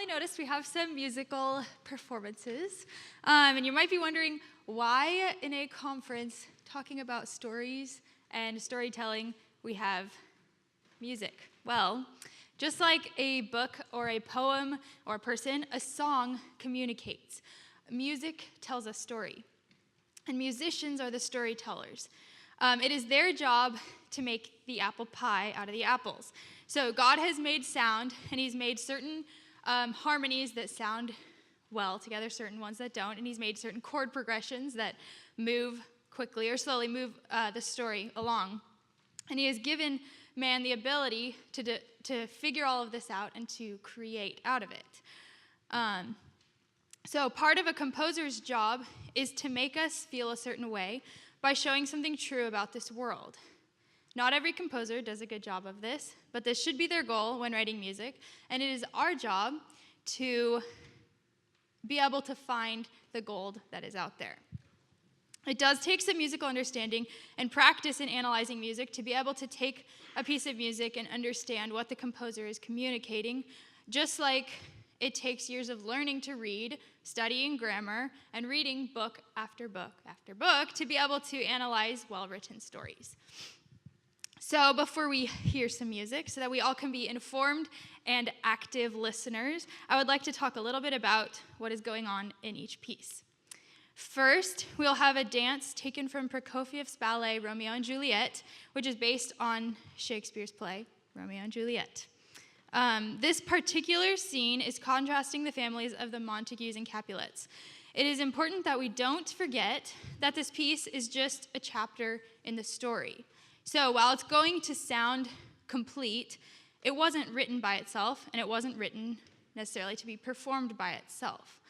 probably noticed we have some musical performances. And you might be wondering, why in a conference talking about stories and storytelling, we have music? Well, just like a book or a poem or a person, a song communicates. Music tells a story, and musicians are the storytellers. It is their job to make the apple pie out of the apples. So God has made sound, and he's made certain harmonies that sound well together, certain ones that don't, and he's made certain chord progressions that move quickly or slowly move the story along. And he has given man the ability to figure all of this out and to create out of it. So part of a composer's job is to make us feel a certain way by showing something true about this world. Not every composer does a good job of this, but this should be their goal when writing music, and it is our job to be able to find the gold that is out there. It does take some musical understanding and practice in analyzing music to be able to take a piece of music and understand what the composer is communicating, just like it takes years of learning to read, studying grammar, and reading book after book after book to be able to analyze well-written stories. So before we hear some music, so that we all can be informed and active listeners, I would like to talk a little bit about what is going on in each piece. First, we'll have a dance taken from Prokofiev's ballet Romeo and Juliet, which is based on Shakespeare's play Romeo and Juliet. This particular scene is contrasting the families of the Montagues and Capulets. It is important that we don't forget that this piece is just a chapter in the story. So while it's going to sound complete, it wasn't written by itself, and it wasn't written necessarily to be performed by itself.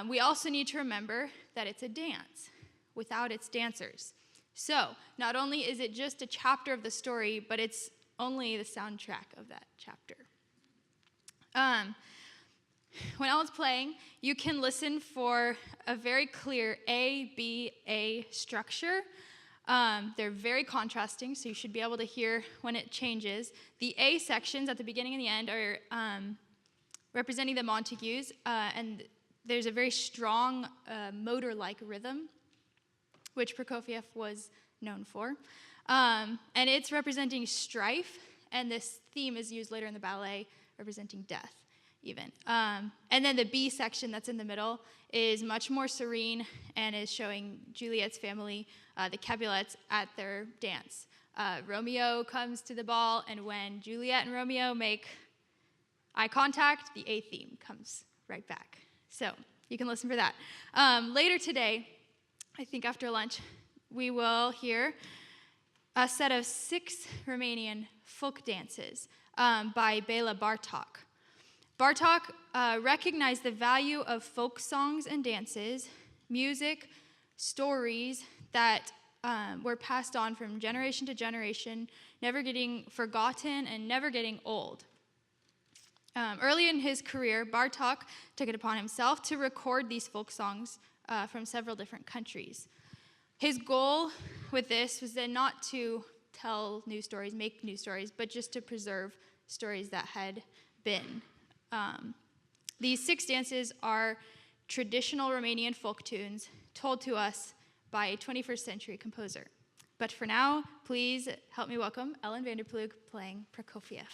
We also need to remember that it's a dance without its dancers. So not only is it just a chapter of the story, but it's only the soundtrack of that chapter. When Ellen's playing, you can listen for a very clear A, B, A structure. They're very contrasting, so you should be able to hear when it changes. The A sections at the beginning and the end are representing the Montagues, and there's a very strong motor-like rhythm, which Prokofiev was known for. And it's representing strife, and this theme is used later in the ballet, representing death, even. And then the B section that's in the middle is much more serene and is showing Juliet's family, the Capulets, at their dance. Romeo comes to the ball, and when Juliet and Romeo make eye contact, the A theme comes right back. So you can listen for that. Later today, I think after lunch, we will hear a set of 6 Romanian folk dances by Bela Bartok. Bartok recognized the value of folk songs and dances, music, stories that were passed on from generation to generation, never getting forgotten and never getting old. Early in his career, Bartok took it upon himself to record these folk songs from several different countries. His goal with this was then not to tell new stories, make new stories, but just to preserve stories that had been. These 6 dances are traditional Romanian folk tunes told to us by a 21st century composer. But for now, please help me welcome Ellen Vanderploeg playing Prokofiev.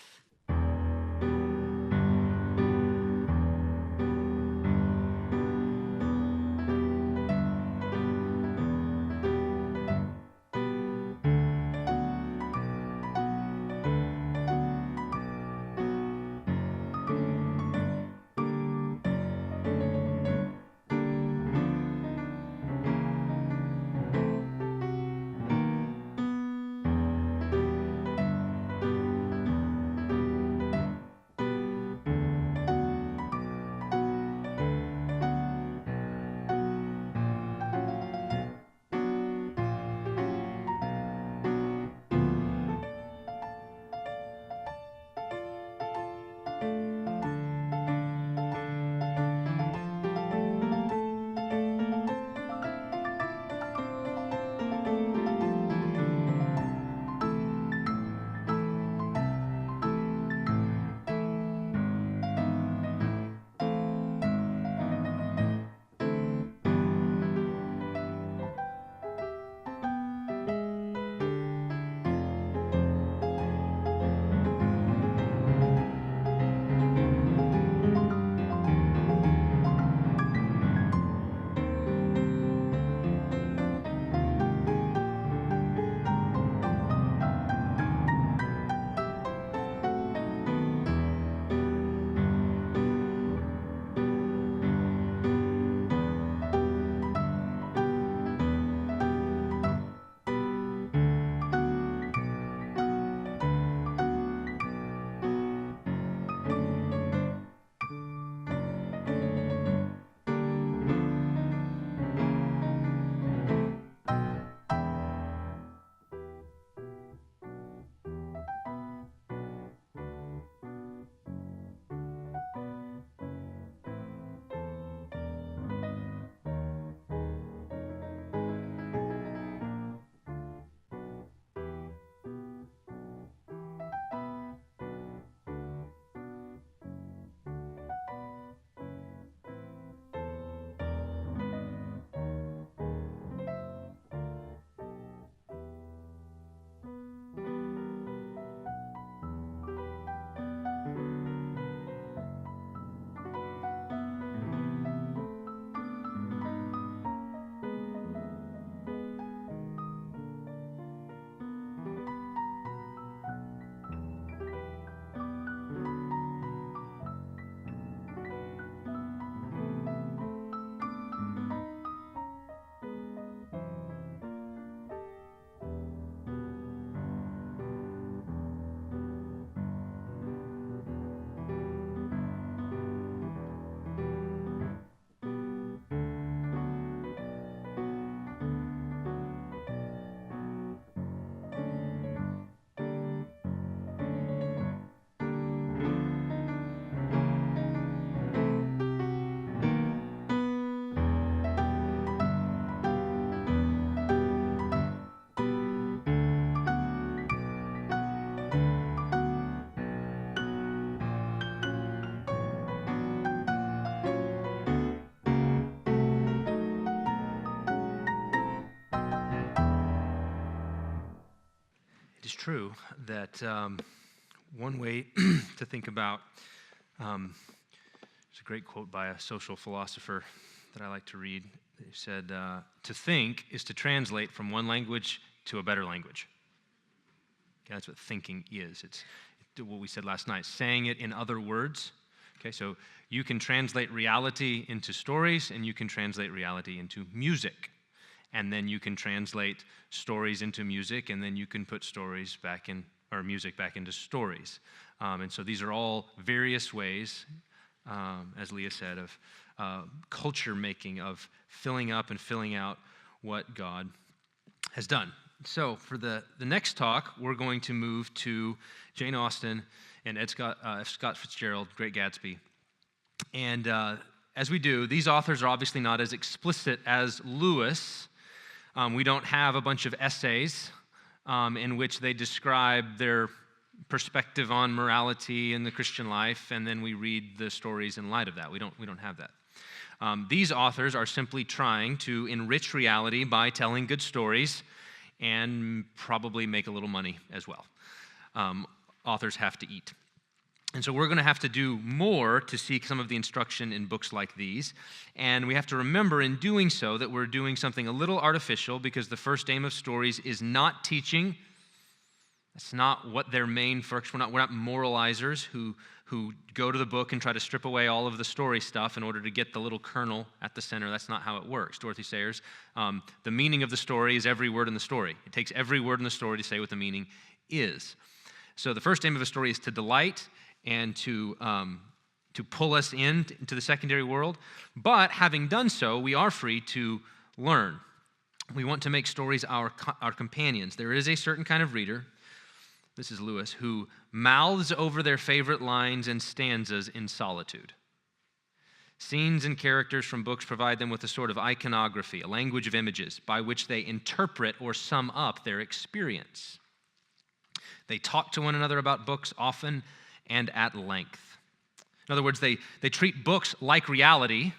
true that one way to think about, there's a great quote by a social philosopher that I like to read. He said, to think is to translate from one language to a better language. Okay, that's what thinking is. It's what we said last night, saying it in other words. Okay, so you can translate reality into stories, and you can translate reality into music. And then you can translate stories into music, and then you can put stories back in, or music back into stories. And so these are all various ways, as Leah said, of culture making, of filling up and filling out what God has done. So for the next talk, we're going to move to Jane Austen and Scott Fitzgerald, Great Gatsby. And as we do, these authors are obviously not as explicit as Lewis. We don't have a bunch of essays in which they describe their perspective on morality and the Christian life, and then we read the stories in light of that. We don't have that. These authors are simply trying to enrich reality by telling good stories and probably make a little money as well. Authors have to eat. And so we're going to have to do more to seek some of the instruction in books like these. And we have to remember in doing so that we're doing something a little artificial, because the first aim of stories is not teaching. That's not what their main function. We're not moralizers who go to the book and try to strip away all of the story stuff in order to get the little kernel at the center. That's not how it works. Dorothy Sayers, the meaning of the story is every word in the story. It takes every word in the story to say what the meaning is. So the first aim of a story is to delight and to pull us into the secondary world. But having done so, we are free to learn. We want to make stories our companions. There is a certain kind of reader, this is Lewis, who mouths over their favorite lines and stanzas in solitude. Scenes and characters from books provide them with a sort of iconography, a language of images, by which they interpret or sum up their experience. They talk to one another about books often and at length. In other words, they treat books like reality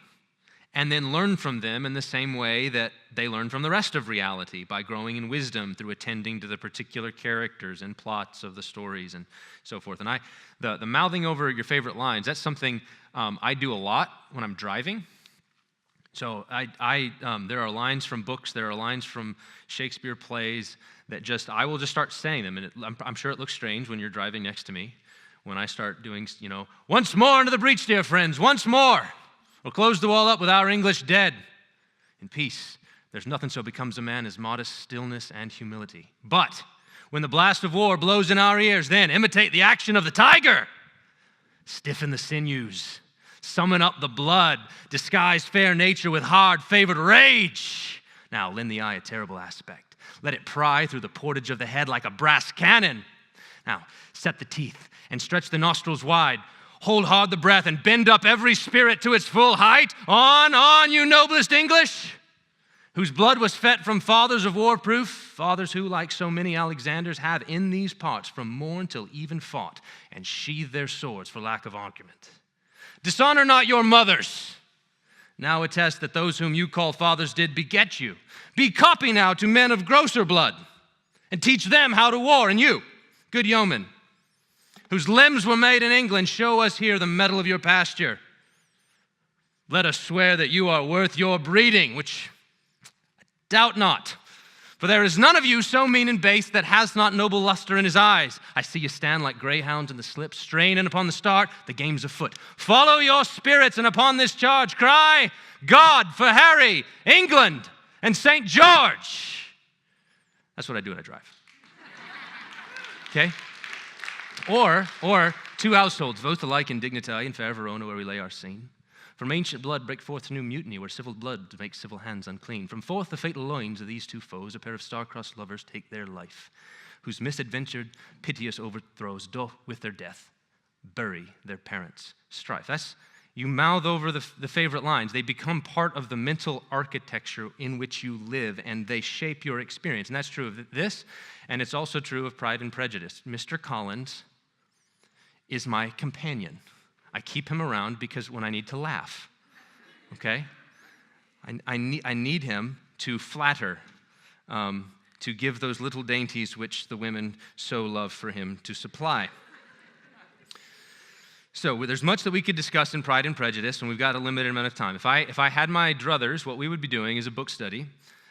and then learn from them in the same way that they learn from the rest of reality, by growing in wisdom through attending to the particular characters and plots of the stories and so forth. And the mouthing over your favorite lines, that's something I do a lot when I'm driving. So there are lines from books, there are lines from Shakespeare plays that I will just start saying them. And I'm sure it looks strange when you're driving next to me, when I start doing, once more into the breach, dear friends, once more. We'll close the wall up with our English dead. In peace, there's nothing so becomes a man as modest stillness and humility. But when the blast of war blows in our ears, then imitate the action of the tiger. Stiffen the sinews, summon up the blood, disguise fair nature with hard favored rage. Now lend the eye a terrible aspect. Let it pry through the portage of the head like a brass cannon. Now set the teeth and stretch the nostrils wide. Hold hard the breath and bend up every spirit to its full height. On, you noblest English, whose blood was fed from fathers of war proof, fathers who, like so many Alexanders, have in these parts from morn till even fought, and sheathed their swords for lack of argument. Dishonor not your mothers. Now attest that those whom you call fathers did beget you. Be copy now to men of grosser blood, and teach them how to war. And you, good yeomen, whose limbs were made in England, show us here the mettle of your pasture. Let us swear that you are worth your breeding, which I doubt not. For there is none of you so mean and base that has not noble luster in his eyes. I see you stand like greyhounds in the slip, straining upon the start, the game's afoot. Follow your spirits, and upon this charge cry, God for Harry, England, and St. George. That's what I do when I drive. Okay? Or two households, both alike in dignity, in fair Verona, where we lay our scene. From ancient blood break forth new mutiny, where civil blood to make civil hands unclean. From forth the fatal loins of these two foes, a pair of star-crossed lovers take their life, whose misadventured, piteous overthrows doth with their death bury their parents' strife. You mouth over the favorite lines. They become part of the mental architecture in which you live, and they shape your experience. And that's true of this, and it's also true of Pride and Prejudice. Mr. Collins is my companion. I keep him around because when I need to laugh, okay? I need him to flatter, to give those little dainties which the women so love for him to supply. So there's much that we could discuss in Pride and Prejudice, and we've got a limited amount of time. If I had my druthers, what we would be doing is a book study,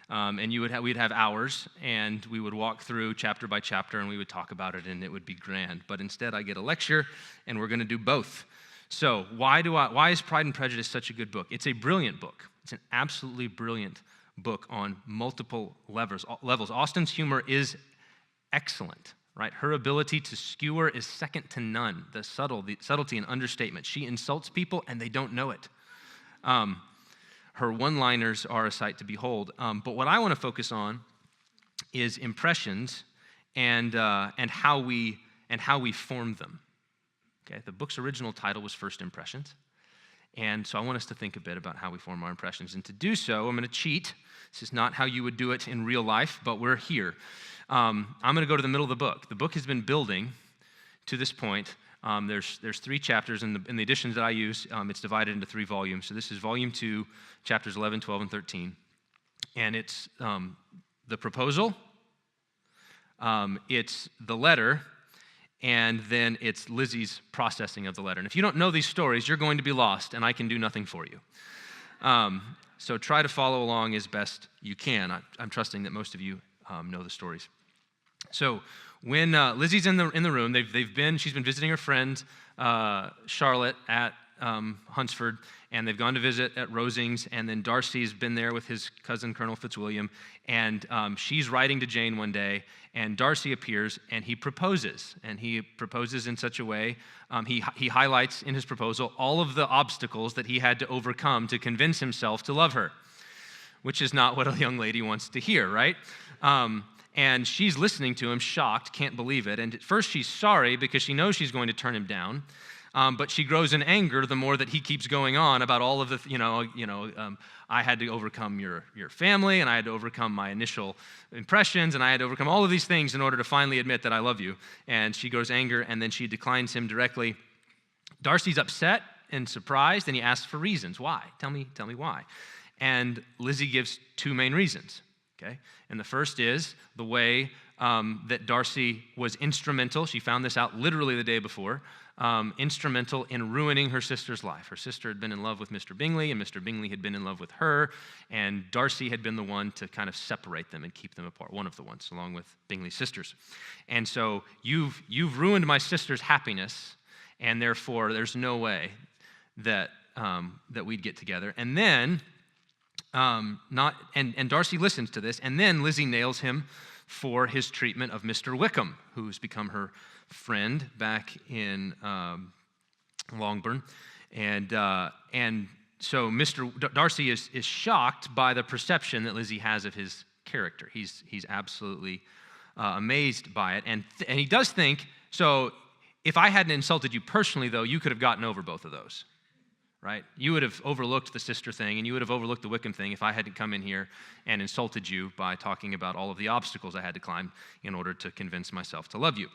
and we'd have hours, and we would walk through chapter by chapter, and we would talk about it, and it would be grand. But instead, I get a lecture, and we're going to do both. So why is Pride and Prejudice such a good book? It's a brilliant book. It's an absolutely brilliant book on multiple levels. Austen's humor is excellent. Right? Her ability to skewer is second to none. The subtlety and understatement. She insults people and they don't know it. Her one-liners are a sight to behold. But what I want to focus on is impressions and how we form them. Okay? The book's original title was First Impressions. And so I want us to think a bit about how we form our impressions. And to do so, I'm going to cheat. This is not how you would do it in real life, but we're here. I'm going to go to the middle of the book. The book has been building to this point. There's 3 chapters. In the editions that I use, it's divided into 3 volumes. So this is volume 2, chapters 11, 12, and 13. And it's the proposal, it's the letter, and then it's Lizzie's processing of the letter. And if you don't know these stories, you're going to be lost, and I can do nothing for you. So try to follow along as best you can. I'm trusting that most of you know the stories. So when Lizzie's in the room, she's been visiting her friend Charlotte at Hunsford, and they've gone to visit at Rosings, and then Darcy's been there with his cousin Colonel Fitzwilliam, and she's writing to Jane one day, and Darcy appears, and he proposes in such a way, he highlights in his proposal all of the obstacles that he had to overcome to convince himself to love her, which is not what a young lady wants to hear, right? And she's listening to him, shocked, can't believe it. And at first she's sorry because she knows she's going to turn him down. But she grows in anger the more that he keeps going on about all of the, I had to overcome your family, and I had to overcome my initial impressions, and I had to overcome all of these things in order to finally admit that I love you. And she grows anger, and then she declines him directly. Darcy's upset and surprised, and he asks for reasons. Why? Tell me why. And Lizzie gives 2 main reasons. Okay? And the first is the way that Darcy was instrumental. She found this out literally the day before. Instrumental in ruining her sister's life. Her sister had been in love with Mr. Bingley, and Mr. Bingley had been in love with her, and Darcy had been the one to kind of separate them and keep them apart, one of the ones, along with Bingley's sisters. And so you've ruined my sister's happiness, and therefore there's no way that we'd get together. And then and Darcy listens to this, and then Lizzie nails him for his treatment of Mr. Wickham, who's become her friend back in Longbourn, and so Darcy is shocked by the perception that Lizzie has of his character. He's absolutely amazed by it, and he does think, so if I hadn't insulted you personally, though, you could have gotten over both of those. Right? You would have overlooked the sister thing, and you would have overlooked the Wickham thing if I hadn't come in here and insulted you by talking about all of the obstacles I had to climb in order to convince myself to love you.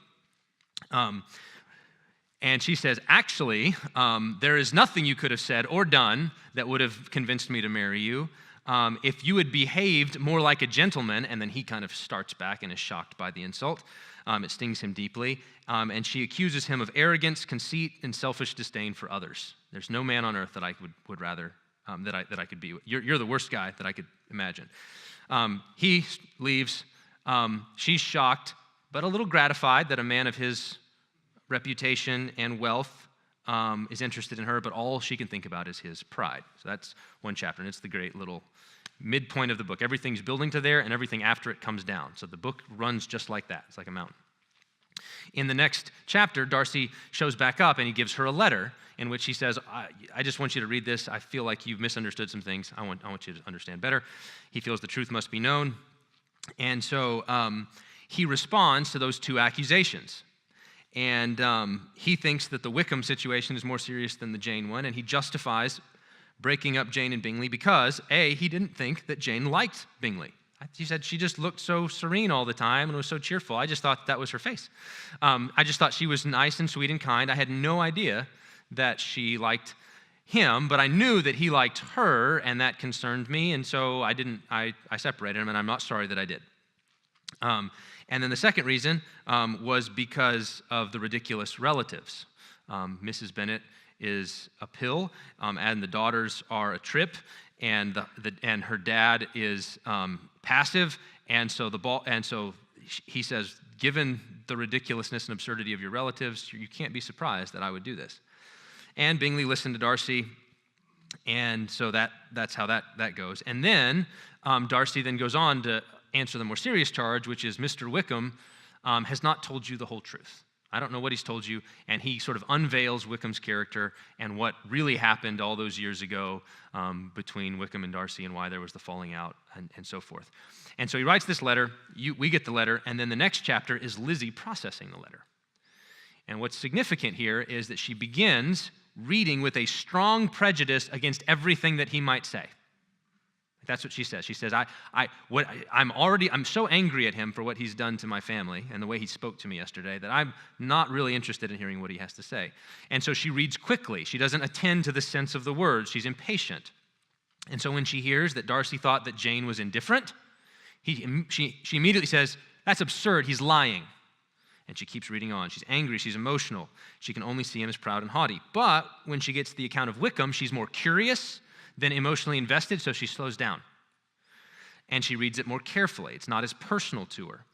And she says, actually, there is nothing you could have said or done that would have convinced me to marry you. If you had behaved more like a gentleman, and then he kind of starts back and is shocked by the insult. It stings him deeply. And she accuses him of arrogance, conceit, and selfish disdain for others. There's no man on earth that I would rather, that I could be with. You're the worst guy that I could imagine. He leaves. She's shocked, but a little gratified that a man of his reputation and wealth is interested in her, but all she can think about is his pride. So that's one chapter, and it's the great little midpoint of the book. Everything's building to there, and everything after it comes down. So the book runs just like that. It's like a mountain. In the next chapter, Darcy shows back up, and he gives her a letter in which he says, I just want you to read this. I feel like you've misunderstood some things. I want you to understand better. He feels the truth must be known. And so he responds to those 2 accusations. And he thinks that the Wickham situation is more serious than the Jane one, and he justifies breaking up Jane and Bingley because, A, he didn't think that Jane liked Bingley. He said she just looked so serene all the time and was so cheerful. I just thought that was her face. I just thought she was nice and sweet and kind. I had no idea that she liked him, but I knew that he liked her, and that concerned me, and so I separated him, and I'm not sorry that I did. And then the second reason was because of the ridiculous relatives. Mrs. Bennet is a pill, and the daughters are a trip, and her dad is passive, and so he says, given the ridiculousness and absurdity of your relatives, you can't be surprised that I would do this. And Bingley listened to Darcy, and so that's how that goes. And then Darcy then goes on to answer the more serious charge, which is Mr. Wickham has not told you the whole truth. I don't know what he's told you, and he sort of unveils Wickham's character and what really happened all those years ago between Wickham and Darcy and why there was the falling out and so forth. And so he writes this letter, we get the letter, and then the next chapter is Lizzie processing the letter. And what's significant here is that she begins reading with a strong prejudice against everything that he might say. That's what she says. She says, I'm so angry at him for what he's done to my family and the way he spoke to me yesterday that I'm not really interested in hearing what he has to say. And so she reads quickly. She doesn't attend to the sense of the words. She's impatient. And so when she hears that Darcy thought that Jane was indifferent, she immediately says, that's absurd, he's lying. And she keeps reading on. She's angry, she's emotional. She can only see him as proud and haughty. But when she gets to the account of Wickham, she's more curious than emotionally invested, so she slows down. And she reads it more carefully. It's not as personal to her.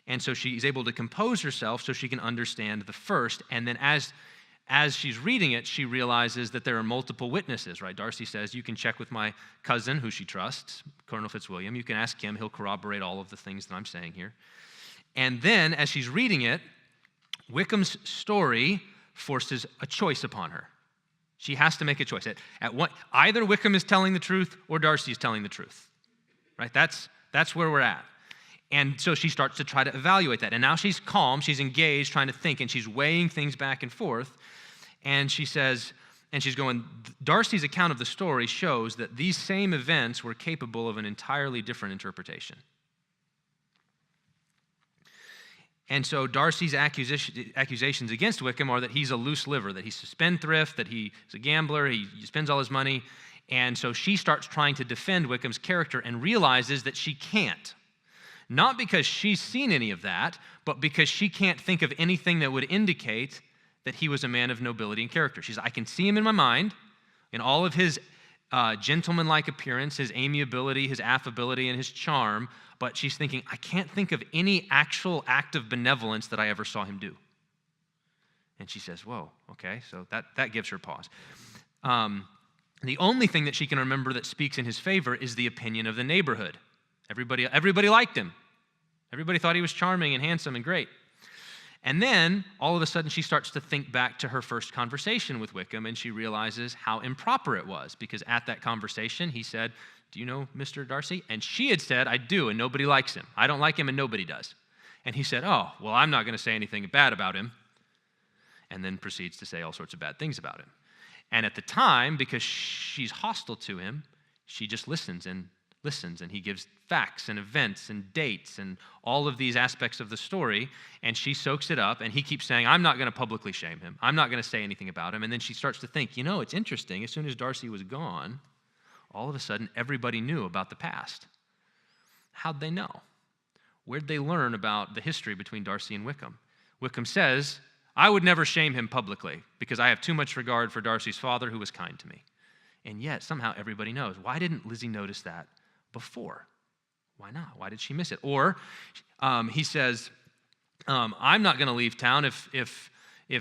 And so she's able to compose herself so she can understand the first. And then as she's reading it, she realizes that there are multiple witnesses, right? Darcy says, you can check with my cousin, who she trusts, Colonel Fitzwilliam. You can ask him. He'll corroborate all of the things that I'm saying here. And then, as she's reading it, Wickham's story forces a choice upon her. She has to make a choice. Either Wickham is telling the truth or Darcy is telling the truth, right? That's where we're at. And so she starts to try to evaluate that. And now she's calm, she's engaged, trying to think, and she's weighing things back and forth. And she says, and she's going, Darcy's account of the story shows that these same events were capable of an entirely different interpretation. And so Darcy's accusations against Wickham are that he's a loose liver, that he's a spendthrift, that he's a gambler, he spends all his money. And so she starts trying to defend Wickham's character and realizes that she can't. Not because she's seen any of that, but because she can't think of anything that would indicate that he was a man of nobility and character. She says, I can see him in my mind, in all of his gentlemanlike appearance, his amiability, his affability, and his charm, but she's thinking, I can't think of any actual act of benevolence that I ever saw him do. And she says, whoa, okay, so that gives her pause. The only thing that she can remember that speaks in his favor is the opinion of the neighborhood. Everybody liked him. Everybody thought he was charming and handsome and great. And then, all of a sudden, she starts to think back to her first conversation with Wickham, and she realizes how improper it was, because at that conversation, he said, do you know Mr. Darcy? And she had said, I do, and nobody likes him. I don't like him, and nobody does. And he said, oh, well, I'm not going to say anything bad about him, and then proceeds to say all sorts of bad things about him. And at the time, because she's hostile to him, she just listens, and he gives facts and events and dates and all of these aspects of the story, and she soaks it up, and he keeps saying, I'm not going to publicly shame him. I'm not going to say anything about him. And then she starts to think, it's interesting. As soon as Darcy was gone, all of a sudden, everybody knew about the past. How'd they know? Where'd they learn about the history between Darcy and Wickham? Wickham says, I would never shame him publicly because I have too much regard for Darcy's father who was kind to me. And yet, somehow everybody knows. Why didn't Lizzie notice that before? Why not? Why did she miss it? Or he says, I'm not going to leave town. If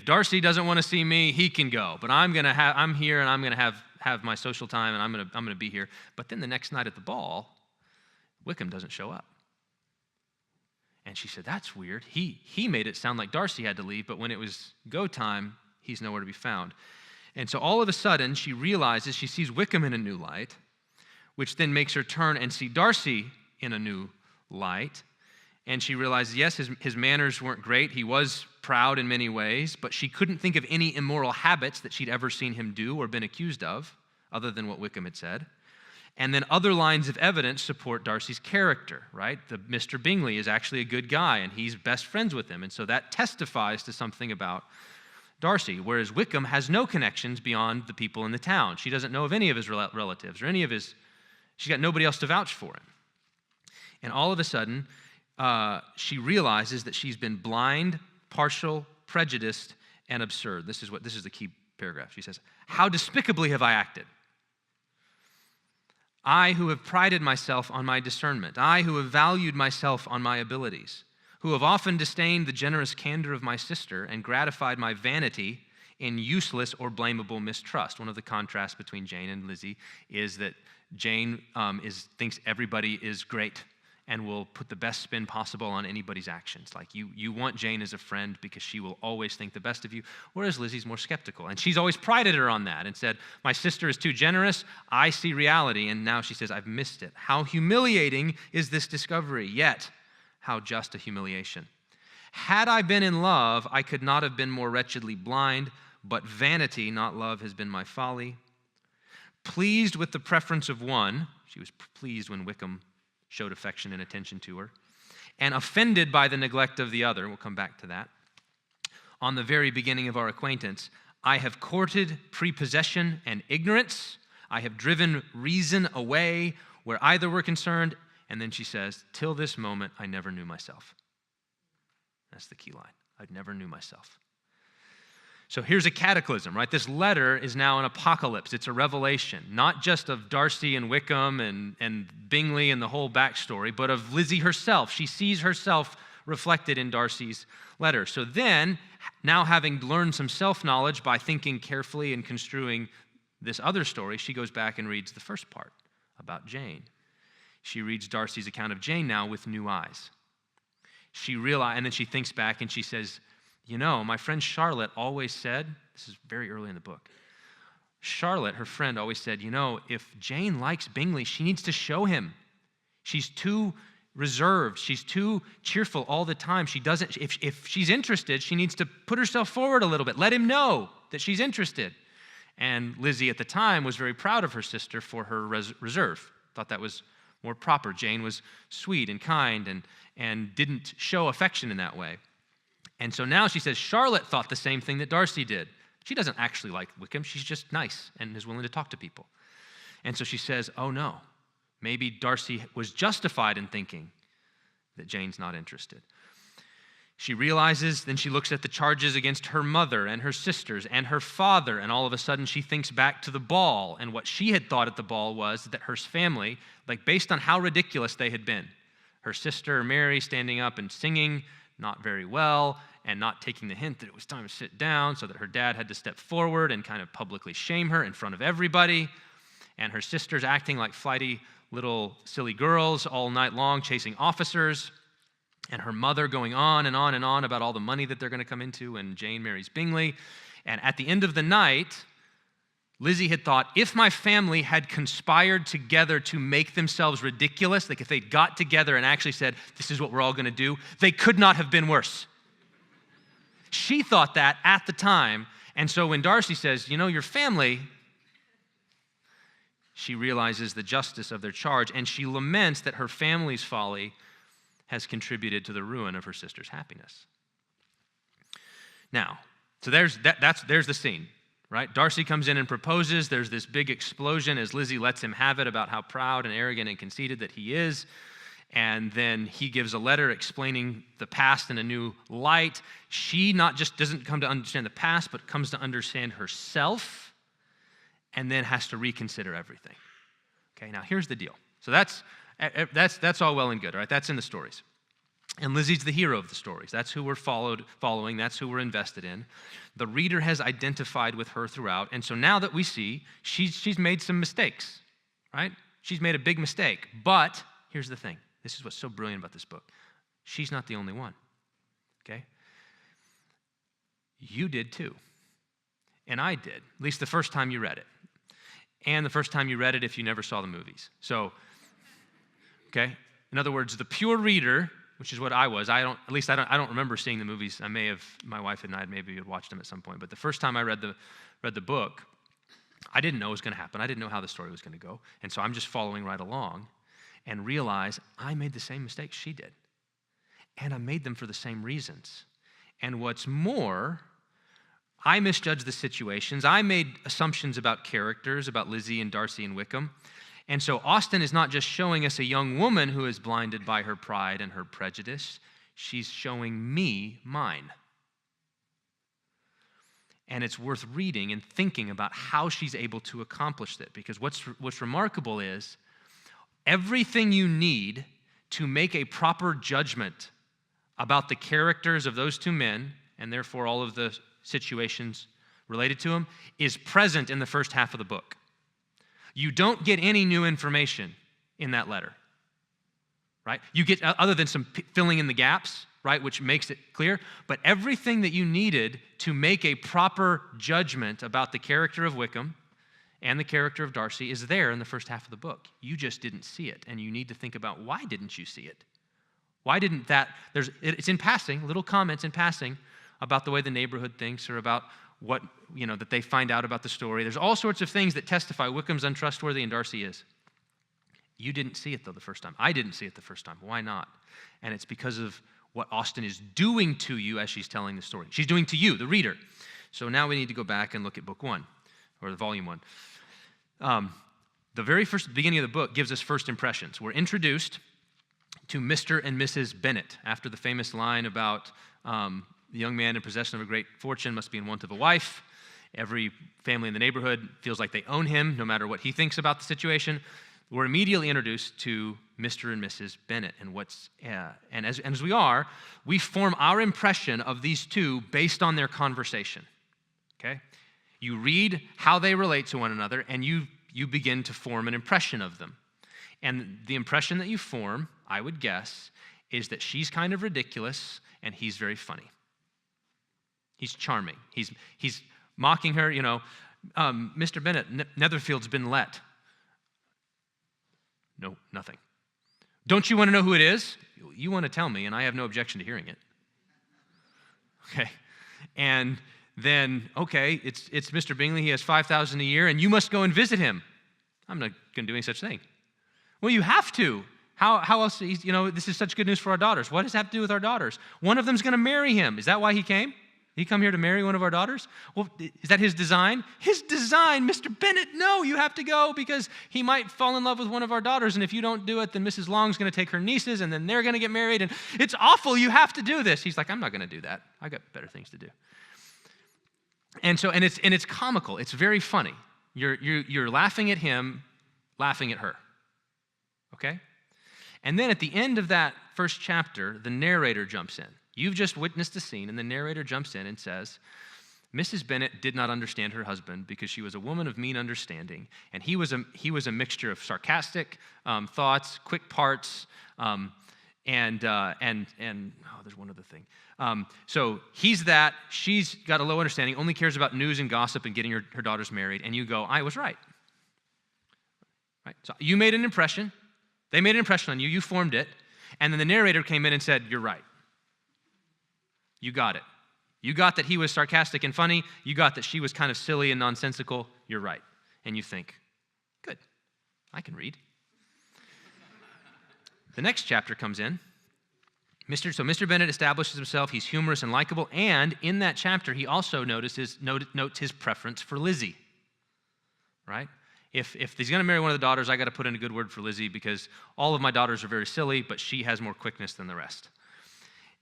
Darcy doesn't want to see me, he can go. But I'm here, and I'm going to have my social time, and I'm going to be here. But then the next night at the ball, Wickham doesn't show up. And she said, that's weird. He made it sound like Darcy had to leave, but when it was go time, he's nowhere to be found. And so all of a sudden, she realizes she sees Wickham in a new light, which then makes her turn and see Darcy in a new light. And she realizes, yes, his manners weren't great. He was proud in many ways, but she couldn't think of any immoral habits that she'd ever seen him do or been accused of, other than what Wickham had said. And then other lines of evidence support Darcy's character, right? Mr. Bingley is actually a good guy, and he's best friends with him. And so that testifies to something about Darcy, whereas Wickham has no connections beyond the people in the town. She doesn't know of any of his relatives or she's got nobody else to vouch for him. And all of a sudden, she realizes that she's been blind, partial, prejudiced, and absurd. This is the key paragraph. She says, "How despicably have I acted? I who have prided myself on my discernment, I who have valued myself on my abilities, who have often disdained the generous candor of my sister and gratified my vanity in useless or blamable mistrust." One of the contrasts between Jane and Lizzie is that Jane thinks everybody is great and will put the best spin possible on anybody's actions. Like you want Jane as a friend because she will always think the best of you, whereas Lizzie's more skeptical. And she's always prided her on that and said, my sister is too generous, I see reality, and now she says, I've missed it. How humiliating is this discovery, yet how just a humiliation. Had I been in love, I could not have been more wretchedly blind, but vanity, not love, has been my folly. Pleased with the preference of one, she was pleased when Wickham showed affection and attention to her, and offended by the neglect of the other. We'll come back to that. On the very beginning of our acquaintance, I have courted prepossession and ignorance. I have driven reason away where either were concerned. And then she says, till this moment, I never knew myself. That's the key line. I never knew myself. So here's a cataclysm, right? This letter is now an apocalypse. It's a revelation, not just of Darcy and Wickham and Bingley and the whole backstory, but of Lizzie herself. She sees herself reflected in Darcy's letter. So then, now having learned some self-knowledge by thinking carefully and construing this other story, she goes back and reads the first part about Jane. She reads Darcy's account of Jane now with new eyes. And then she thinks back and she says, you know, my friend Charlotte always said, this is very early in the book, Charlotte, her friend, always said, you know, if Jane likes Bingley, she needs to show him. She's too reserved. She's too cheerful all the time. She doesn't, if she's interested, she needs to put herself forward a little bit. Let him know that she's interested. And Lizzie at the time was very proud of her sister for her reserve. Thought that was more proper. Jane was sweet and kind and didn't show affection in that way. And so now she says, Charlotte thought the same thing that Darcy did. She doesn't actually like Wickham. She's just nice and is willing to talk to people. And so she says, oh no, maybe Darcy was justified in thinking that Jane's not interested. She realizes, then she looks at the charges against her mother and her sisters and her father, and all of a sudden she thinks back to the ball, and what she had thought at the ball was that her family, like based on how ridiculous they had been, her sister Mary standing up and singing not very well and not taking the hint that it was time to sit down, so that her dad had to step forward and kind of publicly shame her in front of everybody, and her sisters acting like flighty little silly girls all night long chasing officers, and her mother going on and on and on about all the money that they're going to come into when Jane marries Bingley. And at the end of the night, Lizzie had thought, if my family had conspired together to make themselves ridiculous, like if they got together and actually said, this is what we're all going to do, they could not have been worse. She thought that at the time. And so when Darcy says, you know, your family, she realizes the justice of their charge, and she laments that her family's folly has contributed to the ruin of her sister's happiness. Now, so there's the scene. Right? Darcy comes in and proposes. There's this big explosion as Lizzie lets him have it about how proud and arrogant and conceited that he is. And then he gives a letter explaining the past in a new light. She not just doesn't come to understand the past, but comes to understand herself, and then has to reconsider everything. Okay, now here's the deal. So that's all well and good, all right? That's in the stories. And Lizzie's the hero of the stories. That's who we're following. That's who we're invested in. The reader has identified with her throughout. And so now that we see, she's made some mistakes, right? She's made a big mistake. But here's the thing. This is what's so brilliant about this book. She's not the only one, okay? You did too. And I did, at least the first time you read it. And the first time you read it if you never saw the movies. So, okay? In other words, the pure reader, which is what I was. I don't remember seeing the movies. My wife and I maybe had watched them at some point. But the first time I read the book, I didn't know what was going to happen. I didn't know how the story was going to go. And so I'm just following right along and realize I made the same mistakes she did. And I made them for the same reasons. And what's more, I misjudged the situations. I made assumptions about characters, about Lizzie and Darcy and Wickham. And so Austen is not just showing us a young woman who is blinded by her pride and her prejudice. She's showing me mine. And it's worth reading and thinking about how she's able to accomplish that. Because what's remarkable is everything you need to make a proper judgment about the characters of those two men, and therefore all of the situations related to them, is present in the first half of the book. You don't get any new information in that letter, right? You get, other than some filling in the gaps, right, which makes it clear, but everything that you needed to make a proper judgment about the character of Wickham and the character of Darcy is there in the first half of the book. You just didn't see it, and you need to think about, why didn't you see it? Why didn't that, it's in passing, little comments in passing about the way the neighborhood thinks or about what, that they find out about the story. There's all sorts of things that testify Wickham's untrustworthy and Darcy is. You didn't see it, though, the first time. I didn't see it the first time. Why not? And it's because of what Austen is doing to you as she's telling the story. She's doing to you, the reader. So now we need to go back and look at book 1, or the volume 1. The very first beginning of the book gives us first impressions. We're introduced to Mr. and Mrs. Bennet after the famous line about the young man in possession of a great fortune must be in want of a wife. Every family in the neighborhood feels like they own him, no matter what he thinks about the situation. We're immediately introduced to Mr. and Mrs. Bennet, and as we form our impression of these two based on their conversation. Okay, you read how they relate to one another, and you begin to form an impression of them. And the impression that you form, I would guess, is that she's kind of ridiculous and he's very funny. He's charming. He's mocking her, Mr. Bennet, Netherfield's been let. No, nothing. Don't you want to know who it is? You want to tell me, and I have no objection to hearing it. Okay. And then, okay, it's Mr. Bingley. He has $5,000 a year, and you must go and visit him. I'm not going to do any such thing. Well, you have to. How else? This is such good news for our daughters. What does that have to do with our daughters? One of them's going to marry him. Is that why he came? He come here to marry one of our daughters? Well, is that his design? His design, Mr. Bennet, no, you have to go because he might fall in love with one of our daughters, and if you don't do it, then Mrs. Long's going to take her nieces, and then they're going to get married, and it's awful, you have to do this. He's like, I'm not going to do that. I got better things to do. And it's comical. It's very funny. You're laughing at him, laughing at her. Okay? And then at the end of that first chapter, the narrator jumps in. You've just witnessed a scene, and the narrator jumps in and says, Mrs. Bennet did not understand her husband because she was a woman of mean understanding, and he was a mixture of sarcastic thoughts, quick parts, and there's one other thing. So he's that. She's got a low understanding, only cares about news and gossip and getting her daughters married, and you go, I was right. Right? So you made an impression. They made an impression on you. You formed it. And then the narrator came in and said, you're right. You got it. You got that he was sarcastic and funny. You got that she was kind of silly and nonsensical. You're right. And you think, good, I can read. The next chapter comes in. Mr. Bennet establishes himself. He's humorous and likable. And in that chapter, he also notes his preference for Lizzie. Right? If he's going to marry one of the daughters, I got to put in a good word for Lizzie because all of my daughters are very silly, but she has more quickness than the rest.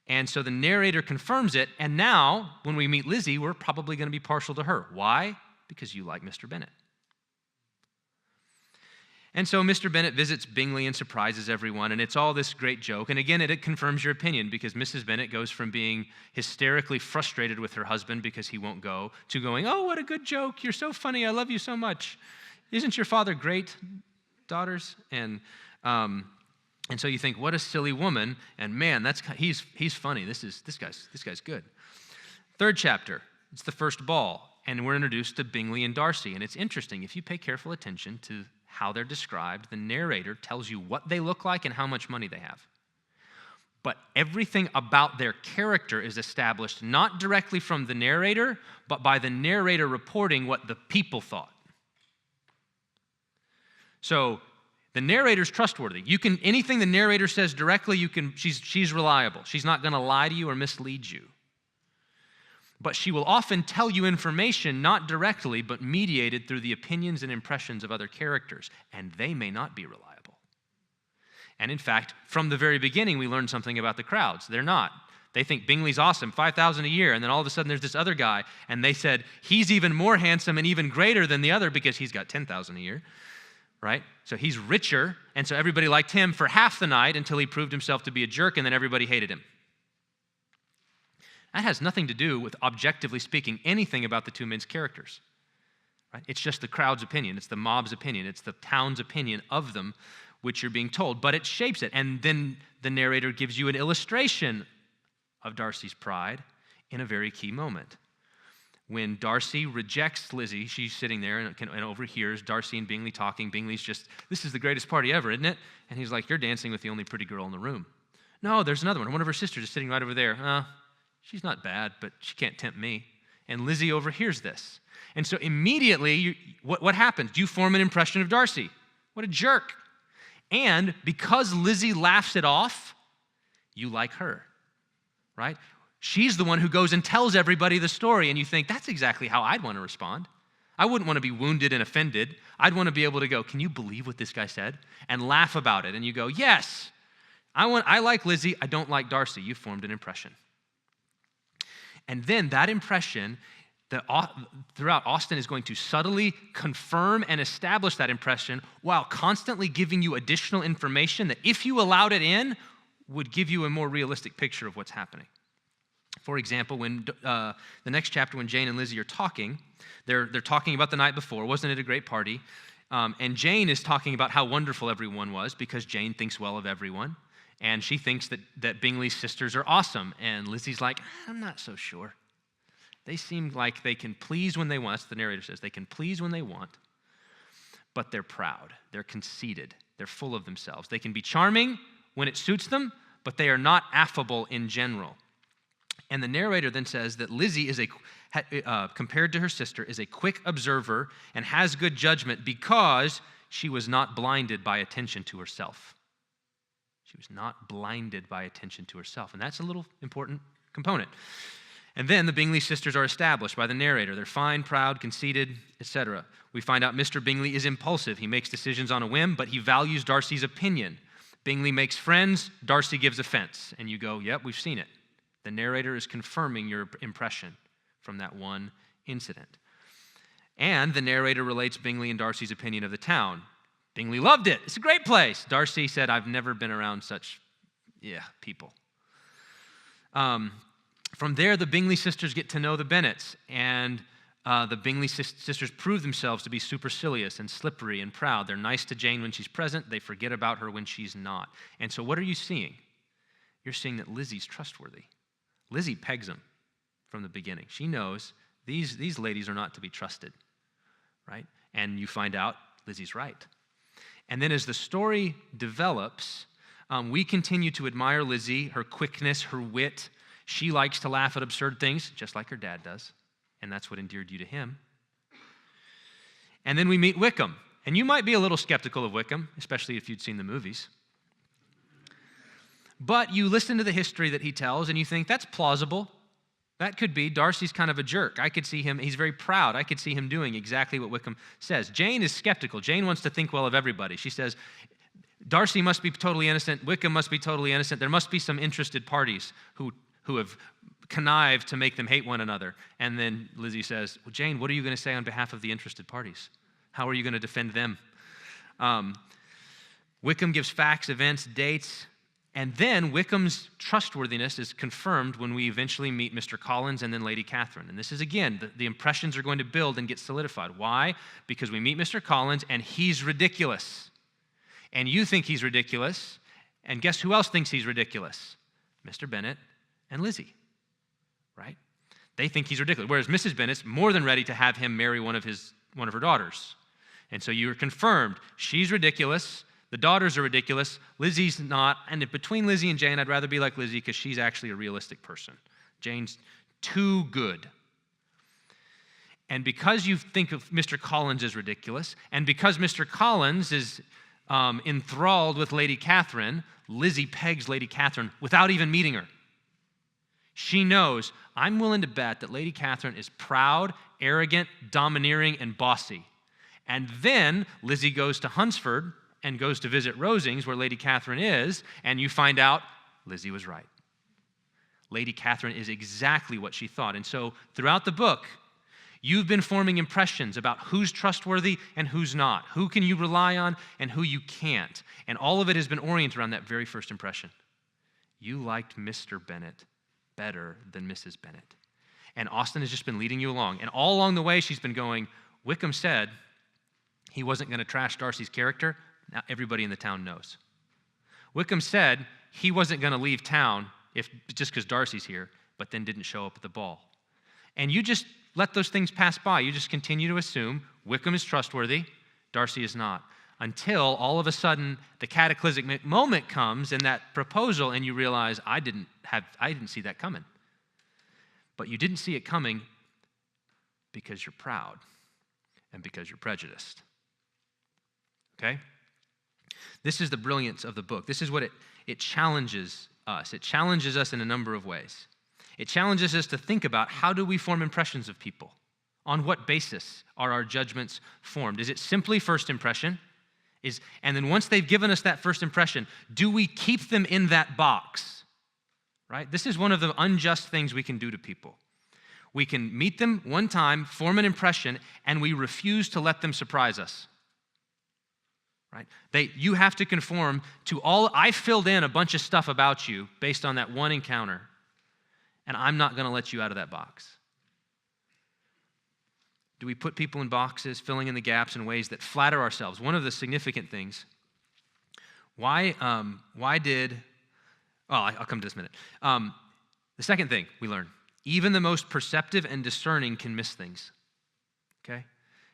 And so the narrator confirms it, and now, when we meet Lizzie, we're probably going to be partial to her. Why? Because you like Mr. Bennet. And so Mr. Bennet visits Bingley and surprises everyone, and it's all this great joke. And again, it confirms your opinion because Mrs. Bennet goes from being hysterically frustrated with her husband because he won't go to going, oh, what a good joke. You're so funny. I love you so much. Isn't your father great, daughters? And so you think, what a silly woman. And man, he's funny. This guy's good. Third chapter, it's the first ball, and we're introduced to Bingley and Darcy. And it's interesting, if you pay careful attention to how they're described, the narrator tells you what they look like and how much money they have. But everything about their character is established not directly from the narrator, but by the narrator reporting what the people thought. So the narrator's trustworthy. Anything the narrator says directly, she's reliable. She's not going to lie to you or mislead you. But she will often tell you information not directly, but mediated through the opinions and impressions of other characters, and they may not be reliable. And in fact, from the very beginning, we learned something about the crowds. They're not. They think Bingley's awesome, $5,000 a year, and then all of a sudden there's this other guy, and they said he's even more handsome and even greater than the other because he's got $10,000 a year, right? So he's richer, and so everybody liked him for half the night until he proved himself to be a jerk, and then everybody hated him. That has nothing to do with, objectively speaking, anything about the two men's characters. Right? It's just the crowd's opinion. It's the mob's opinion. It's the town's opinion of them, which you're being told. But it shapes it. And then the narrator gives you an illustration of Darcy's pride in a very key moment. When Darcy rejects Lizzie, she's sitting there and overhears Darcy and Bingley talking. Bingley's just, this is the greatest party ever, isn't it? And he's like, you're dancing with the only pretty girl in the room. No, there's another one. One of her sisters is sitting right over there. She's not bad, but she can't tempt me. And Lizzie overhears this. And so immediately, what happens? You form an impression of Darcy. What a jerk. And because Lizzie laughs it off, you like her, right? She's the one who goes and tells everybody the story, and you think, that's exactly how I'd want to respond. I wouldn't want to be wounded and offended. I'd want to be able to go, can you believe what this guy said? And laugh about it. And you go, yes, I like Lizzie. I don't like Darcy. You formed an impression. And then that impression, throughout, Austen is going to subtly confirm and establish that impression while constantly giving you additional information that, if you allowed it in, would give you a more realistic picture of what's happening. For example, when the next chapter, when Jane and Lizzie are talking, they're talking about the night before. Wasn't it a great party? And Jane is talking about how wonderful everyone was because Jane thinks well of everyone. And she thinks that Bingley's sisters are awesome. And Lizzie's like, I'm not so sure. They seem like they can please when they want. That's what the narrator says. They can please when they want, but they're proud. They're conceited. They're full of themselves. They can be charming when it suits them, but they are not affable in general. And the narrator then says that Lizzie is compared to her sister, is a quick observer and has good judgment because she was not blinded by attention to herself. She was not blinded by attention to herself. And that's a little important component. And then the Bingley sisters are established by the narrator. They're fine, proud, conceited, etc. We find out Mr. Bingley is impulsive. He makes decisions on a whim, but he values Darcy's opinion. Bingley makes friends, Darcy gives offense. And you go, yep, we've seen it. The narrator is confirming your impression from that one incident. And the narrator relates Bingley and Darcy's opinion of the town. Bingley loved it. It's a great place. Darcy said, I've never been around such, people. From there, the Bingley sisters get to know the Bennets, and the Bingley sisters prove themselves to be supercilious and slippery and proud. They're nice to Jane when she's present. They forget about her when she's not. And so what are you seeing? You're seeing that Lizzie's trustworthy. Lizzie pegs them from the beginning. She knows these ladies are not to be trusted, right? And you find out Lizzie's right. And then as the story develops, we continue to admire Lizzie, her quickness, her wit. She likes to laugh at absurd things, just like her dad does. And that's what endeared you to him. And then we meet Wickham. And you might be a little skeptical of Wickham, especially if you'd seen the movies. But you listen to the history that he tells, and you think, that's plausible. That could be. Darcy's kind of a jerk. I could see him. He's very proud. I could see him doing exactly what Wickham says. Jane is skeptical. Jane wants to think well of everybody. She says, Darcy must be totally innocent. Wickham must be totally innocent. There must be some interested parties who have connived to make them hate one another. And then Lizzie says, well, Jane, what are you going to say on behalf of the interested parties? How are you going to defend them? Wickham gives facts, events, dates. And then Wickham's trustworthiness is confirmed when we eventually meet Mr. Collins and then Lady Catherine. And this is, again, the impressions are going to build and get solidified. Why? Because we meet Mr. Collins and he's ridiculous. And you think he's ridiculous. And guess who else thinks he's ridiculous? Mr. Bennet and Lizzie, right? They think he's ridiculous. Whereas Mrs. Bennet's more than ready to have him marry one of her daughters. And so you are confirmed. She's ridiculous. The daughters are ridiculous. Lizzie's not. And between Lizzie and Jane, I'd rather be like Lizzie because she's actually a realistic person. Jane's too good. And because you think of Mr. Collins as ridiculous, and because Mr. Collins is enthralled with Lady Catherine, Lizzie pegs Lady Catherine without even meeting her. She knows, I'm willing to bet that Lady Catherine is proud, arrogant, domineering, and bossy. And then Lizzie goes to Hunsford and goes to visit Rosings, where Lady Catherine is, and you find out Lizzie was right. Lady Catherine is exactly what she thought. And so throughout the book, you've been forming impressions about who's trustworthy and who's not, who can you rely on and who you can't. And all of it has been oriented around that very first impression. You liked Mr. Bennet better than Mrs. Bennet. And Austen has just been leading you along. And all along the way, she's been going, Wickham said he wasn't going to trash Darcy's character. Now everybody in the town knows. Wickham said he wasn't going to leave town just because Darcy's here, but then didn't show up at the ball. And you just let those things pass by. You just continue to assume Wickham is trustworthy, Darcy is not, until all of a sudden the cataclysmic moment comes in that proposal and you realize, I didn't see that coming. But you didn't see it coming because you're proud and because you're prejudiced. Okay? This is the brilliance of the book. This is what it challenges us. It challenges us in a number of ways. It challenges us to think about, how do we form impressions of people? On what basis are our judgments formed? Is it simply first impression? And then once they've given us that first impression, do we keep them in that box? Right? This is one of the unjust things we can do to people. We can meet them one time, form an impression, and we refuse to let them surprise us. Right? You have to conform to I filled in a bunch of stuff about you based on that one encounter, and I'm not going to let you out of that box. Do we put people in boxes, filling in the gaps in ways that flatter ourselves? One of the significant things, I'll come to this in a minute. The second thing we learn, even the most perceptive and discerning can miss things, okay?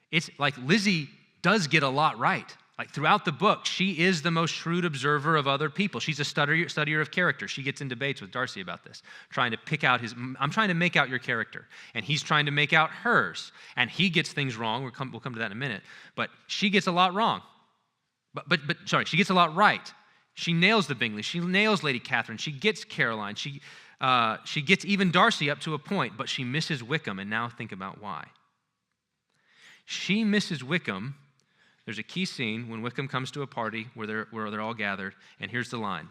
It's like Lizzie does get a lot right. Like throughout the book, she is the most shrewd observer of other people. She's a studier of character. She gets in debates with Darcy about this, trying to pick out I'm trying to make out your character, and he's trying to make out hers, and he gets things wrong. We'll come to that in a minute, but she gets a lot wrong. She gets a lot right. She nails the Bingley. She nails Lady Catherine. She gets Caroline. She gets even Darcy up to a point, but she misses Wickham, and now think about why. She misses Wickham. There's a key scene when Wickham comes to a party where they're all gathered, and here's the line.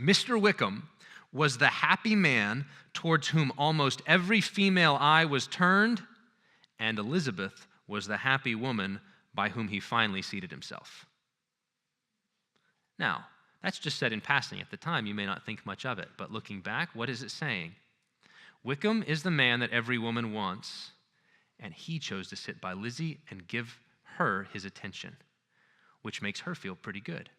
Mr. Wickham was the happy man towards whom almost every female eye was turned, and Elizabeth was the happy woman by whom he finally seated himself. Now, that's just said in passing. At the time, you may not think much of it, but looking back, what is it saying? Wickham is the man that every woman wants, and he chose to sit by Lizzie and give her his attention, which makes her feel pretty good.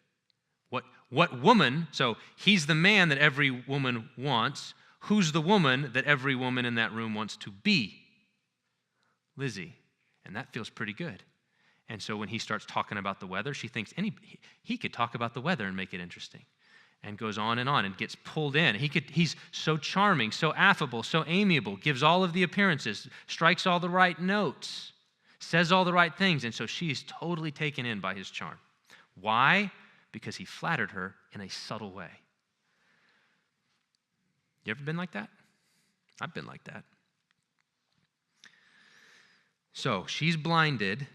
What woman, so he's the man that every woman wants. Who's the woman that every woman in that room wants to be? Lizzie. And that feels pretty good. And so when he starts talking about the weather, she thinks he could talk about the weather and make it interesting. And goes on and gets pulled in. He's so charming, so affable, so amiable, gives all of the appearances, strikes all the right notes, says all the right things, and so she's totally taken in by his charm. Why? Because he flattered her in a subtle way. You ever been like that? I've been like that. So she's blinded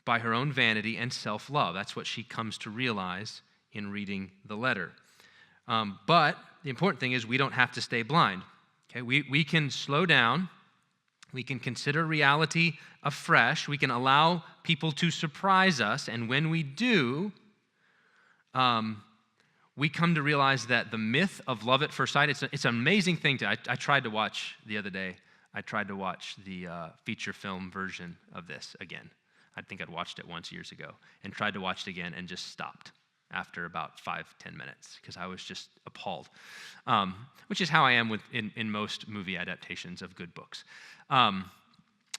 by her own vanity and self-love. That's what she comes to realize in reading the letter. But the important thing is we don't have to stay blind. Okay, we can slow down. We can consider reality afresh. We can allow people to surprise us. And when we do, we come to realize that the myth of love at first sight, it's an amazing thing. I tried to watch the other day. I tried to watch the feature film version of this again. I think I'd watched it once years ago and tried to watch it again and just stopped after about 5-10 minutes because I was just appalled, which is how I am in most movie adaptations of good books.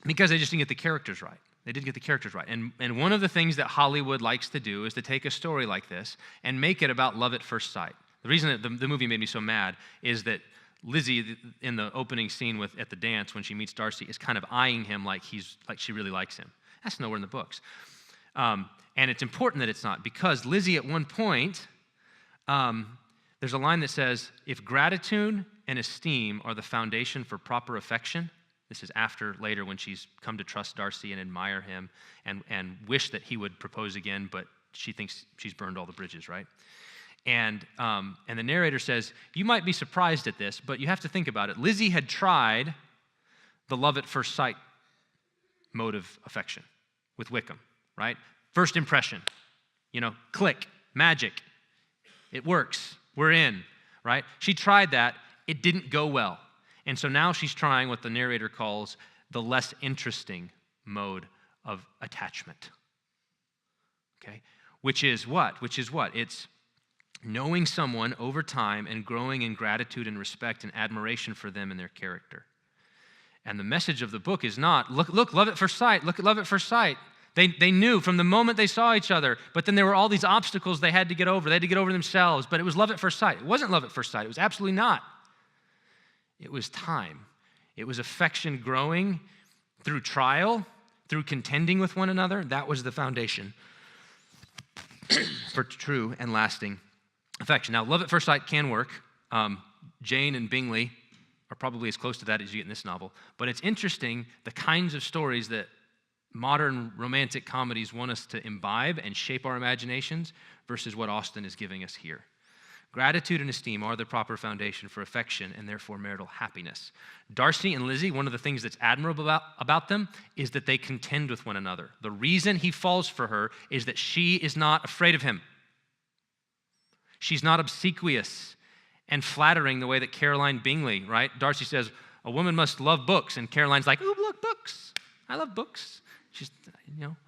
Because they just didn't get the characters right. They didn't get the characters right. And one of the things that Hollywood likes to do is to take a story like this and make it about love at first sight. The reason that the movie made me so mad is that Lizzie, in the opening scene at the dance when she meets Darcy, is kind of eyeing him like she really likes him. That's nowhere in the books. And it's important that it's not, because Lizzie at one point, there's a line that says, if gratitude and esteem are the foundation for proper affection. This is after later when she's come to trust Darcy and admire him and wish that he would propose again, but she thinks she's burned all the bridges, right? And the narrator says, you might be surprised at this, but you have to think about it. Lizzie had tried the love at first sight mode of affection with Wickham, right? First impression, click, magic. It works. We're in, right? She tried that. It didn't go well. And so now she's trying what the narrator calls the less interesting mode of attachment. Okay? Which is what? It's knowing someone over time and growing in gratitude and respect and admiration for them and their character. And the message of the book is not, look, love at first sight. Look at love at first sight. They knew from the moment they saw each other, but then there were all these obstacles they had to get over. They had to get over themselves, but it was love at first sight. It wasn't love at first sight. It was absolutely not. It was time. It was affection growing through trial, through contending with one another. That was the foundation for true and lasting affection. Now, love at first sight can work. Jane and Bingley are probably as close to that as you get in this novel. But it's interesting the kinds of stories that modern romantic comedies want us to imbibe and shape our imaginations versus what Austen is giving us here. Gratitude and esteem are the proper foundation for affection and therefore marital happiness. Darcy and Lizzie, one of the things that's admirable about them is that they contend with one another. The reason he falls for her is that she is not afraid of him. She's not obsequious and flattering the way that Caroline Bingley, right? Darcy says, a woman must love books. And Caroline's like, ooh, look, books. I love books. She's,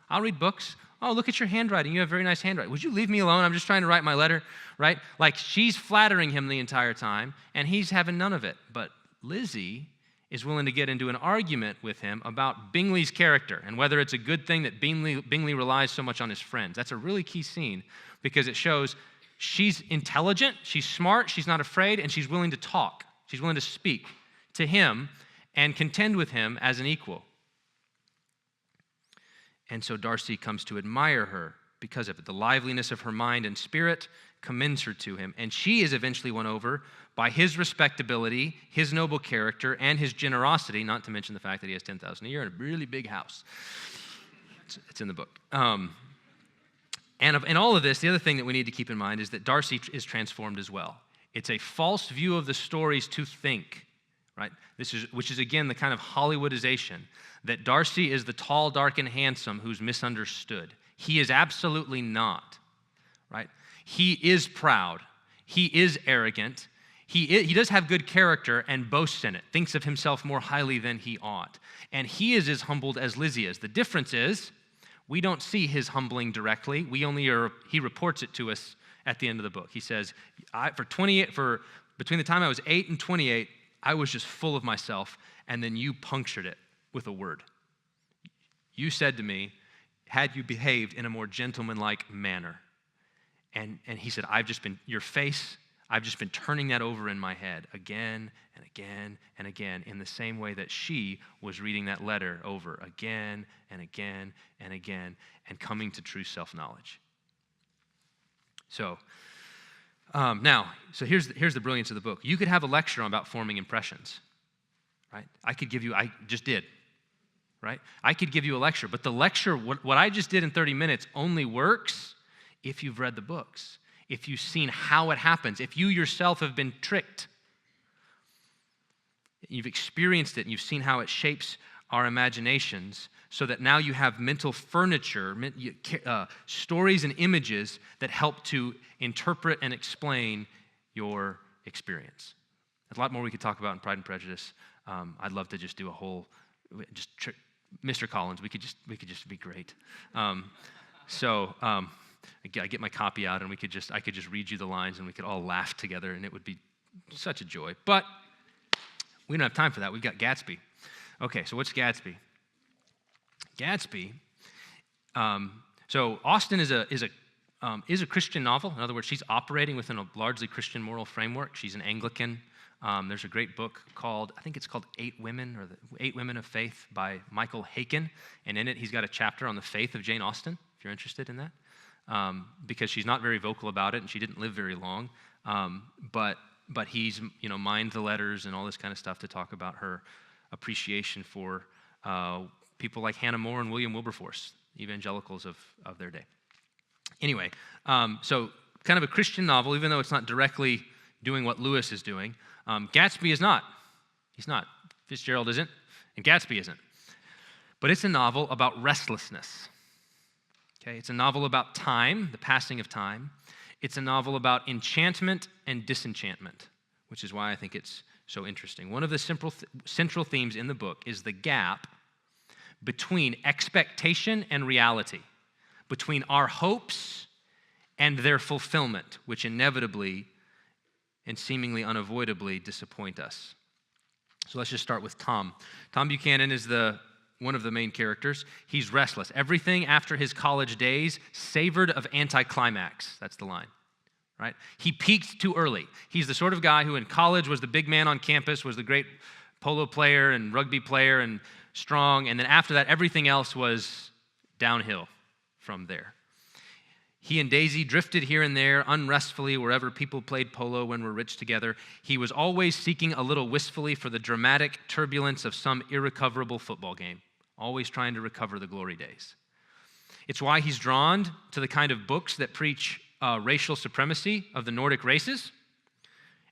I'll read books. Oh, look at your handwriting. You have very nice handwriting. Would you leave me alone? I'm just trying to write my letter, right? Like she's flattering him the entire time, and he's having none of it. But Lizzie is willing to get into an argument with him about Bingley's character and whether it's a good thing that Bingley relies so much on his friends. That's a really key scene because it shows she's intelligent, she's smart, she's not afraid, and she's willing to talk. She's willing to speak to him and contend with him as an equal. And so Darcy comes to admire her because of it. The liveliness of her mind and spirit commends her to him. And she is eventually won over by his respectability, his noble character, and his generosity, not to mention the fact that he has $10,000 a year and a really big house. It's in the book. And in all of this, the other thing that we need to keep in mind is that Darcy is transformed as well. It's a false view of the stories to think, right? Which is again the kind of Hollywoodization that Darcy is the tall, dark, and handsome who's misunderstood. He is absolutely not, right? He is proud. He is arrogant. He does have good character and boasts in it, thinks of himself more highly than he ought. And he is as humbled as Lizzie is. The difference is we don't see his humbling directly. He reports it to us at the end of the book. He says, between the time I was 8 and 28, I was just full of myself, and then you punctured it with a word. You said to me, had you behaved in a more gentlemanlike manner. And he said, I've just been turning that over in my head again and again and again in the same way that she was reading that letter over again and again and again and coming to true self-knowledge. So here's the brilliance of the book. You could have a lecture about forming impressions, right? I just did, right? I could give you a lecture, but the lecture, what I just did in 30 minutes only works if you've read the books, if you've seen how it happens, if you yourself have been tricked, you've experienced it and you've seen how it shapes our imaginations so that now you have mental furniture, stories and images that help to interpret and explain your experience. There's a lot more we could talk about in Pride and Prejudice. I'd love to just do a whole, Mr. Collins, we could just be great. I get my copy out and I could just read you the lines and we could all laugh together and it would be such a joy. But we don't have time for that. We've got Gatsby. Okay, so what's Gatsby? Gatsby. So Austen is a Christian novel. In other words, she's operating within a largely Christian moral framework. She's an Anglican. There's a great book called 8 Women, or the 8 Women of Faith by Michael Haken. And in it, he's got a chapter on the faith of Jane Austen, if you're interested in that. Because she's not very vocal about it and she didn't live very long. But he's, mined the letters and all this kind of stuff to talk about her appreciation for people like Hannah More and William Wilberforce, evangelicals of their day. Anyway, so kind of a Christian novel, even though it's not directly doing what Lewis is doing. Gatsby is not. He's not. Fitzgerald isn't, and Gatsby isn't. But it's a novel about restlessness. Okay, it's a novel about time, the passing of time. It's a novel about enchantment and disenchantment, which is why I think it's so interesting. One of the central themes in the book is the gap between expectation and reality, between our hopes and their fulfillment, which inevitably and seemingly unavoidably disappoint us. So let's just start with Tom. Tom Buchanan is one of the main characters. He's restless. Everything after his college days savored of anticlimax. That's the line, right? He peaked too early. He's the sort of guy who in college was the big man on campus, was the great polo player and rugby player and strong, and then after that, everything else was downhill from there. He and Daisy drifted here and there unrestfully wherever people played polo when we're rich together. He was always seeking a little wistfully for the dramatic turbulence of some irrecoverable football game, always trying to recover the glory days. It's why he's drawn to the kind of books that preach racial supremacy of the Nordic races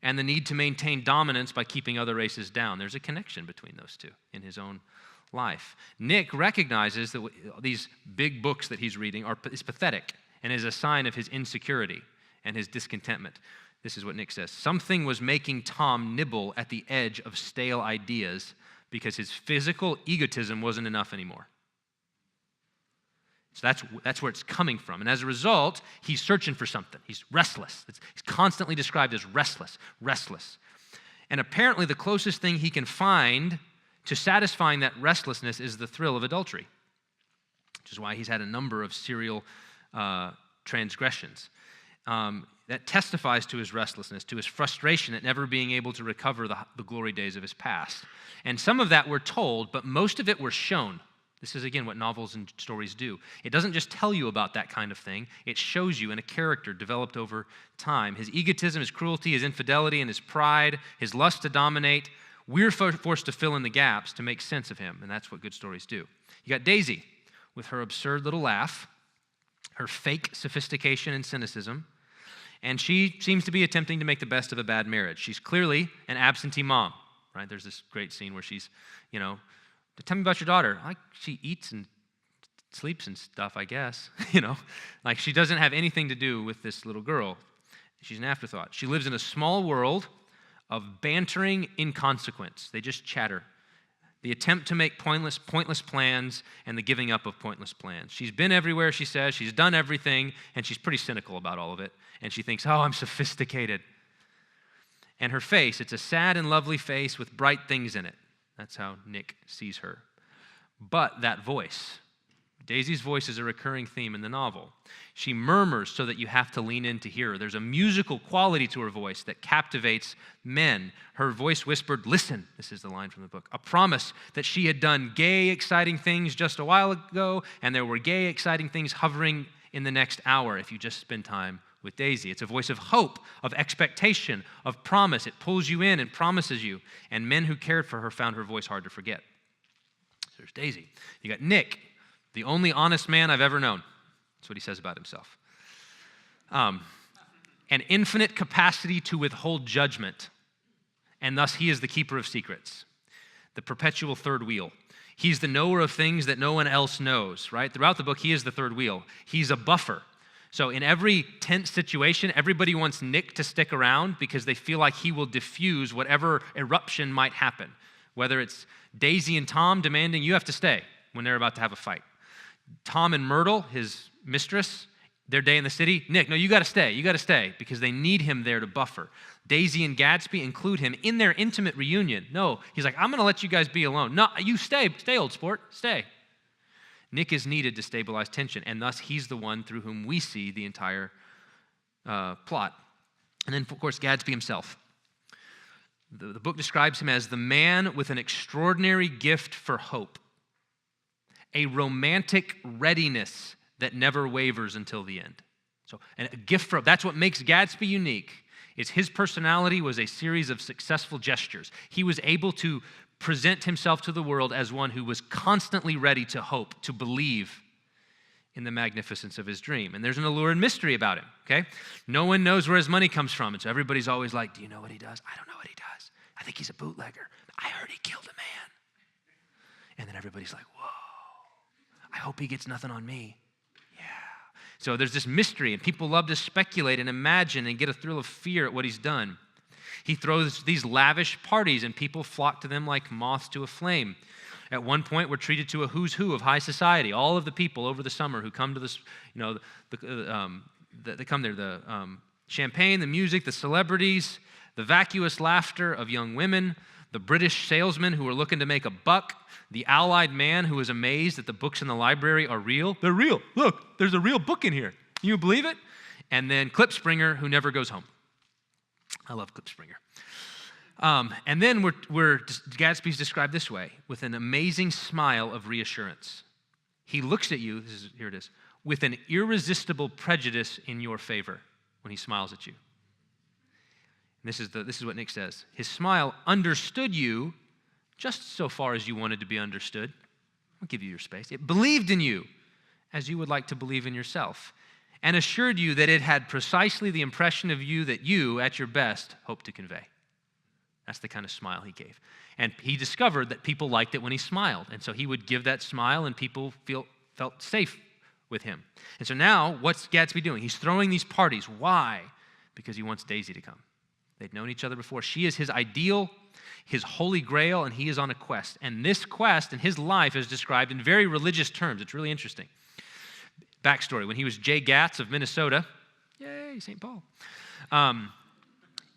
and the need to maintain dominance by keeping other races down. There's a connection between those two in his own life. Nick recognizes that these big books that he's reading is pathetic and is a sign of his insecurity and his discontentment. This is what Nick says. Something was making Tom nibble at the edge of stale ideas because his physical egotism wasn't enough anymore. So that's where it's coming from. And as a result, he's searching for something. He's restless. He's constantly described as restless. And apparently the closest thing he can find to satisfying that restlessness is the thrill of adultery, which is why he's had a number of serial transgressions. That testifies to his restlessness, to his frustration at never being able to recover the glory days of his past. And some of that we're told, but most of it we're shown. This is, again, what novels and stories do. It doesn't just tell you about that kind of thing. It shows you in a character developed over time. His egotism, his cruelty, his infidelity, and his pride, his lust to dominate. We're forced to fill in the gaps to make sense of him, and that's what good stories do. You got Daisy with her absurd little laugh, her fake sophistication and cynicism, and she seems to be attempting to make the best of a bad marriage. She's clearly an absentee mom, right? There's this great scene where she's, tell me about your daughter. Like, she eats and sleeps and stuff, I guess, Like, she doesn't have anything to do with this little girl. She's an afterthought. She lives in a small world of bantering inconsequence. They just chatter. The attempt to make pointless plans and the giving up of pointless plans. She's been everywhere, she says. She's done everything, and she's pretty cynical about all of it. And she thinks, I'm sophisticated. And her face, it's a sad and lovely face with bright things in it. That's how Nick sees her. But that voice, Daisy's voice is a recurring theme in the novel. She murmurs so that you have to lean in to hear her. There's a musical quality to her voice that captivates men. Her voice whispered, "Listen," this is the line from the book, a promise that she had done gay, exciting things just a while ago, and there were gay, exciting things hovering in the next hour if you just spend time with Daisy. It's a voice of hope, of expectation, of promise. It pulls you in and promises you. And men who cared for her found her voice hard to forget. So there's Daisy. You got Nick, the only honest man I've ever known. That's what he says about himself. An infinite capacity to withhold judgment, and thus he is the keeper of secrets, the perpetual third wheel. He's the knower of things that no one else knows, right? Throughout the book, he is the third wheel. He's a buffer. So in every tense situation, everybody wants Nick to stick around because they feel like he will diffuse whatever eruption might happen, whether it's Daisy and Tom demanding you have to stay when they're about to have a fight. Tom and Myrtle, his mistress, their day in the city, Nick, no, you got to stay, because they need him there to buffer. Daisy and Gatsby include him in their intimate reunion. No, he's like, I'm going to let you guys be alone. No, you stay, old sport, stay. Nick is needed to stabilize tension, and thus he's the one through whom we see the entire plot. And then, of course, Gatsby himself. The book describes him as the man with an extraordinary gift for hope, a romantic readiness that never wavers until the end. So, and a gift for hope. That's what makes Gatsby unique, His personality was a series of successful gestures. He was able to present himself to the world as one who was constantly ready to hope, to believe in the magnificence of his dream. And there's an allure and mystery about him, okay? No one knows where his money comes from, and so everybody's always like, do you know what he does? I don't know what he does. I think he's a bootlegger. I heard he killed a man. And then everybody's like, whoa, I hope he gets nothing on me. Yeah. So there's this mystery, and people love to speculate and imagine and get a thrill of fear at what he's done. He throws these lavish parties, and people flock to them like moths to a flame. At one point, we're treated to a who's who of high society. All of the people over the summer who come to this, they come there, the champagne, the music, the celebrities, the vacuous laughter of young women, the British salesmen who are looking to make a buck, the allied man who is amazed that the books in the library are real. They're real. Look, there's a real book in here. Can you believe it? And then Klipspringer who never goes home. I love Klipspringer. And then Gatsby's described this way, with an amazing smile of reassurance. He looks at you, here it is, with an irresistible prejudice in your favor when he smiles at you. And this is what Nick says. His smile understood you just so far as you wanted to be understood. I'll give you your space. It believed in you as you would like to believe in yourself, and assured you that it had precisely the impression of you that you, at your best, hoped to convey. That's the kind of smile he gave. And he discovered that people liked it when he smiled. And so he would give that smile, and people felt safe with him. And so now, what's Gatsby doing? He's throwing these parties. Why? Because he wants Daisy to come. They'd known each other before. She is his ideal, his holy grail, and he is on a quest. And this quest and his life is described in very religious terms. It's really interesting. Backstory, when he was Jay Gatz of Minnesota, yay, St. Paul.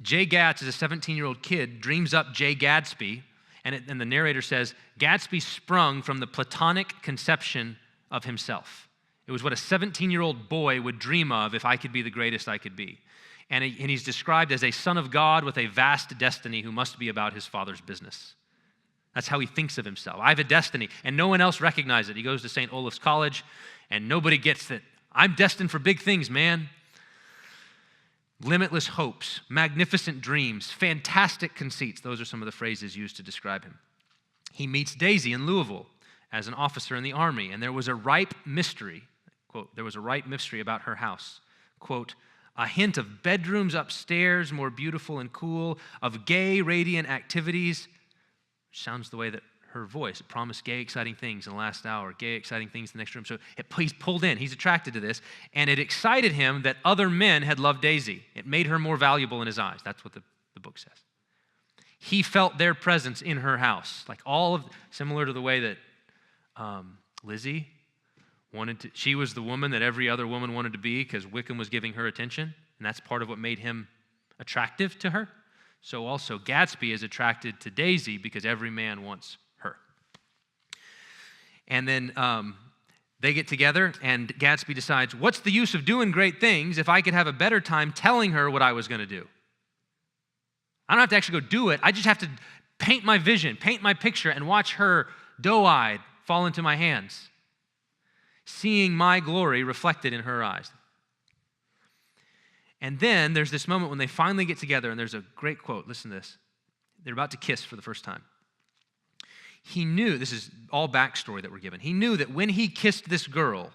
Jay Gatz, as a 17-year-old kid, dreams up Jay Gatsby, and the narrator says, Gatsby sprung from the Platonic conception of himself. It was what a 17-year-old boy would dream of if I could be the greatest I could be. And he's described as a son of God with a vast destiny who must be about his father's business. That's how he thinks of himself. I have a destiny, and no one else recognizes it. He goes to St. Olaf's College, and nobody gets that. I'm destined for big things, man. Limitless hopes, magnificent dreams, fantastic conceits. Those are some of the phrases used to describe him. He meets Daisy in Louisville as an officer in the Army, and there was a ripe mystery, quote, there was a ripe mystery about her house, quote, a hint of bedrooms upstairs, more beautiful and cool, of gay, radiant activities. Sounds the way that her voice promised gay, exciting things in the last hour, gay, exciting things in the next room. So he's pulled in. He's attracted to this. And it excited him that other men had loved Daisy. It made her more valuable in his eyes. That's what the book says. He felt their presence in her house, like similar to the way that Lizzie she was the woman that every other woman wanted to be because Wickham was giving her attention, and that's part of what made him attractive to her. So also Gatsby is attracted to Daisy because every man wants her. And then they get together, and Gatsby decides, what's the use of doing great things if I could have a better time telling her what I was going to do? I don't have to actually go do it. I just have to paint my vision, paint my picture, and watch her doe-eyed fall into my hands, seeing my glory reflected in her eyes. And then there's this moment when they finally get together, and there's a great quote. Listen to this. They're about to kiss for the first time. He knew, this is all backstory that we're given, he knew that when he kissed this girl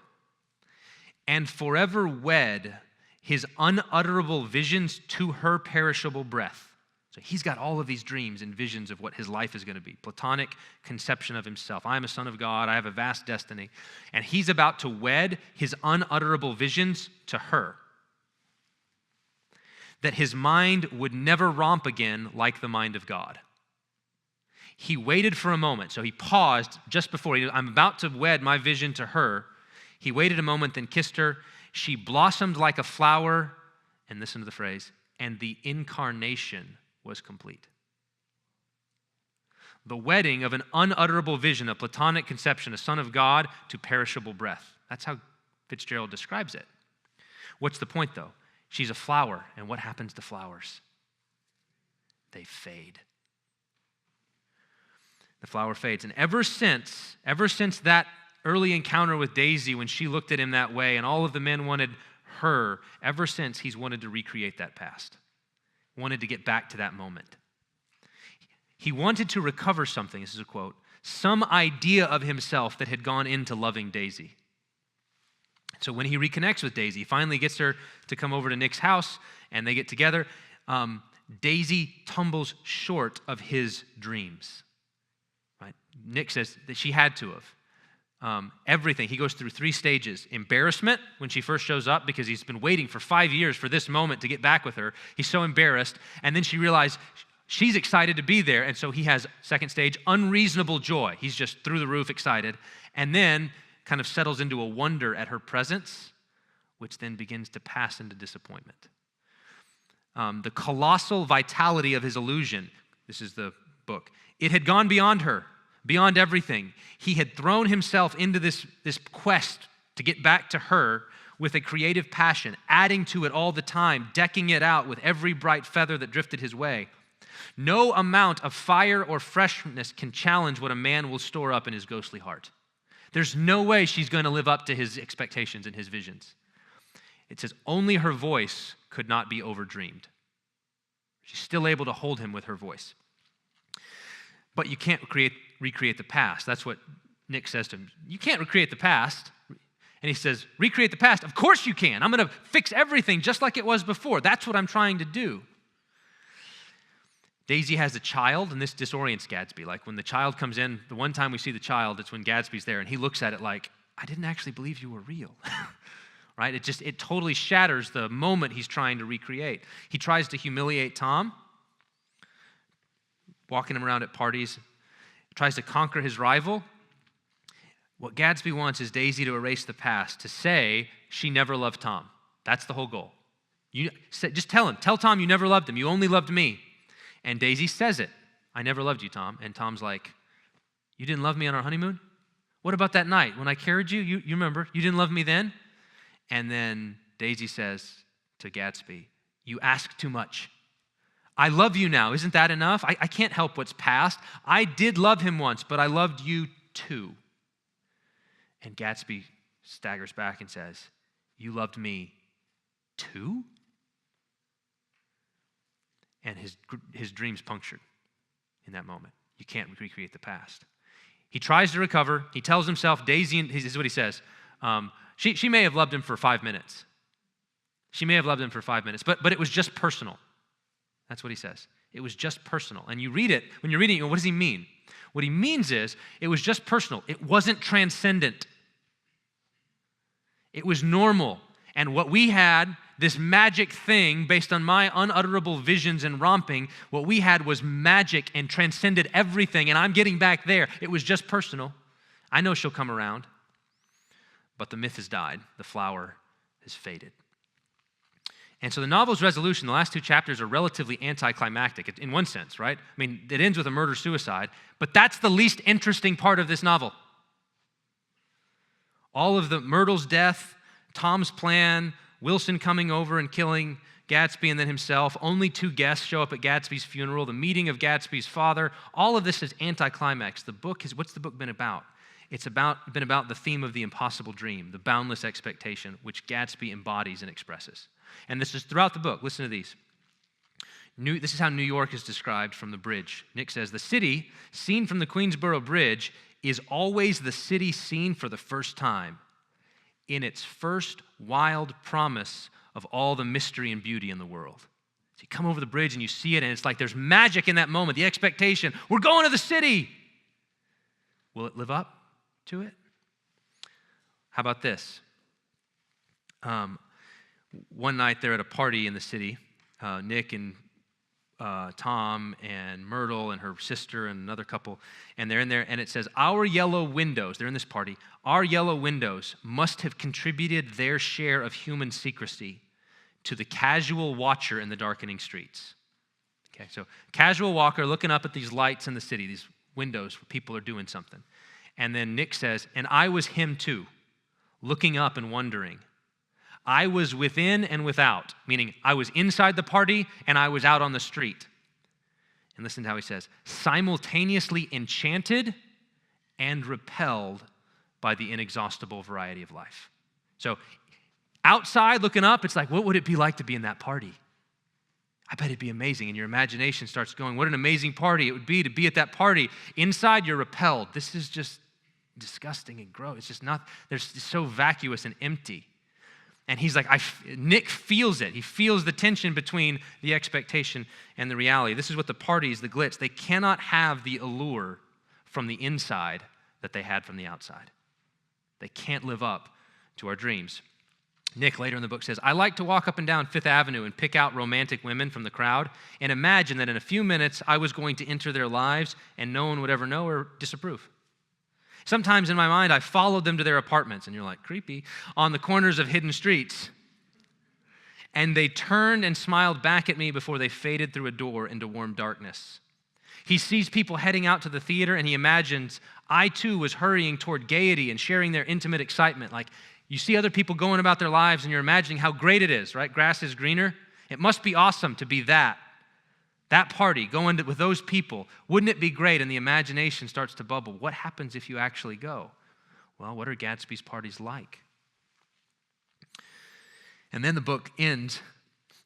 and forever wed his unutterable visions to her perishable breath. So he's got all of these dreams and visions of what his life is going to be. Platonic conception of himself. I am a son of God. I have a vast destiny. And he's about to wed his unutterable visions to her. That his mind would never romp again like the mind of God. He waited for a moment. So he paused just before. I'm about to wed my vision to her. He waited a moment, then kissed her. She blossomed like a flower. And listen to the phrase. And the incarnation was complete. The wedding of an unutterable vision, a Platonic conception, a son of God to perishable breath. That's how Fitzgerald describes it. What's the point, though? She's a flower, and what happens to flowers? They fade. The flower fades. And ever since that early encounter with Daisy, when she looked at him that way, and all of the men wanted her, ever since he's wanted to recreate that past. wanted to get back to that moment. He wanted to recover something, this is a quote, some idea of himself that had gone into loving Daisy. So when he reconnects with Daisy, he finally gets her to come over to Nick's house, and they get together. Daisy tumbles short of his dreams. Right? Nick says that she had to have. Everything. He goes through 3 stages. Embarrassment when she first shows up because he's been waiting for 5 years for this moment to get back with her. He's so embarrassed. And then she realized she's excited to be there. And so he has, second stage, unreasonable joy. He's just through the roof excited. And then kind of settles into a wonder at her presence, which then begins to pass into disappointment. The colossal vitality of his illusion, this is the book, it had gone beyond her, beyond everything. He had thrown himself into this quest to get back to her with a creative passion, adding to it all the time, decking it out with every bright feather that drifted his way. No amount of fire or freshness can challenge what a man will store up in his ghostly heart. There's no way she's going to live up to his expectations and his visions. It says only her voice could not be overdreamed. She's still able to hold him with her voice. But you can't recreate the past. That's what Nick says to him. You can't recreate the past. And he says, recreate the past? Of course you can. I'm going to fix everything just like it was before. That's what I'm trying to do. Daisy has a child, and this disorients Gatsby. Like when the child comes in, the one time we see the child, it's when Gatsby's there, and he looks at it like, I didn't actually believe you were real. Right? It totally shatters the moment he's trying to recreate. He tries to humiliate Tom, walking him around at parties, tries to conquer his rival. What Gatsby wants is Daisy to erase the past, to say she never loved Tom. That's the whole goal. Just tell Tom you never loved him, you only loved me. And Daisy says it, I never loved you, Tom. And Tom's like, you didn't love me on our honeymoon? What about that night when I carried you? You remember, you didn't love me then? And then Daisy says to Gatsby, you ask too much. I love you now. Isn't that enough? I can't help what's past. I did love him once, but I loved you too. And Gatsby staggers back and says, you loved me too? And his dream's punctured in that moment. You can't recreate the past. He tries to recover. He tells himself, Daisy, this is what he says, she may have loved him for 5 minutes. She may have loved him for 5 minutes, but it was just personal. That's what he says. It was just personal. And you read it, when you're reading it, what does he mean? What he means is, it was just personal. It wasn't transcendent. It was normal. And what we had, this magic thing based on my unutterable visions and romping, what we had was magic and transcended everything, and I'm getting back there. It was just personal. I know she'll come around. But the myth has died. The flower has faded. And so the novel's resolution, the last 2 chapters are relatively anticlimactic in one sense, right? I mean, it ends with a murder-suicide, but that's the least interesting part of this novel. All of the Myrtle's death, Tom's plan, Wilson coming over and killing Gatsby and then himself, only 2 guests show up at Gatsby's funeral, the meeting of Gatsby's father, all of this is anticlimax. What's the book been about? It's been about the theme of the impossible dream, the boundless expectation, which Gatsby embodies and expresses. And this is throughout the book. Listen to these. This is how New York is described from the bridge. Nick says, the city, seen from the Queensboro Bridge, is always the city seen for the first time, in its first wild promise of all the mystery and beauty in the world. So you come over the bridge and you see it, and it's like there's magic in that moment, the expectation. We're going to the city. Will it live up to it? How about this? One night they're at a party in the city. Nick and Tom and Myrtle and her sister and another couple, and they're in there, and it says, our yellow windows, they're in this party, our yellow windows must have contributed their share of human secrecy to the casual watcher in the darkening streets. Okay, so casual walker looking up at these lights in the city, these windows where people are doing something. And then Nick says, and I was him too, looking up and wondering. I was within and without, meaning I was inside the party and I was out on the street. And listen to how he says, simultaneously enchanted and repelled by the inexhaustible variety of life. So outside looking up, it's like, what would it be like to be in that party? I bet it'd be amazing. And your imagination starts going, what an amazing party it would be to be at that party. Inside, you're repelled. This is just disgusting and gross. It's just not, it's so vacuous and empty. And he's like, Nick feels it. He feels the tension between the expectation and the reality. This is what the parties, the glitz, they cannot have the allure from the inside that they had from the outside. They can't live up to our dreams. Nick, later in the book, says, I like to walk up and down Fifth Avenue and pick out romantic women from the crowd and imagine that in a few minutes I was going to enter their lives and no one would ever know or disapprove. Sometimes in my mind, I followed them to their apartments, and you're like, creepy, on the corners of hidden streets. And they turned and smiled back at me before they faded through a door into warm darkness. He sees people heading out to the theater, and he imagines I too was hurrying toward gaiety and sharing their intimate excitement. Like, you see other people going about their lives, and you're imagining how great it is, right? Grass is greener. It must be awesome to be that party, going with those people. Wouldn't it be great? And the imagination starts to bubble. What happens if you actually go? Well, what are Gatsby's parties like? And then the book ends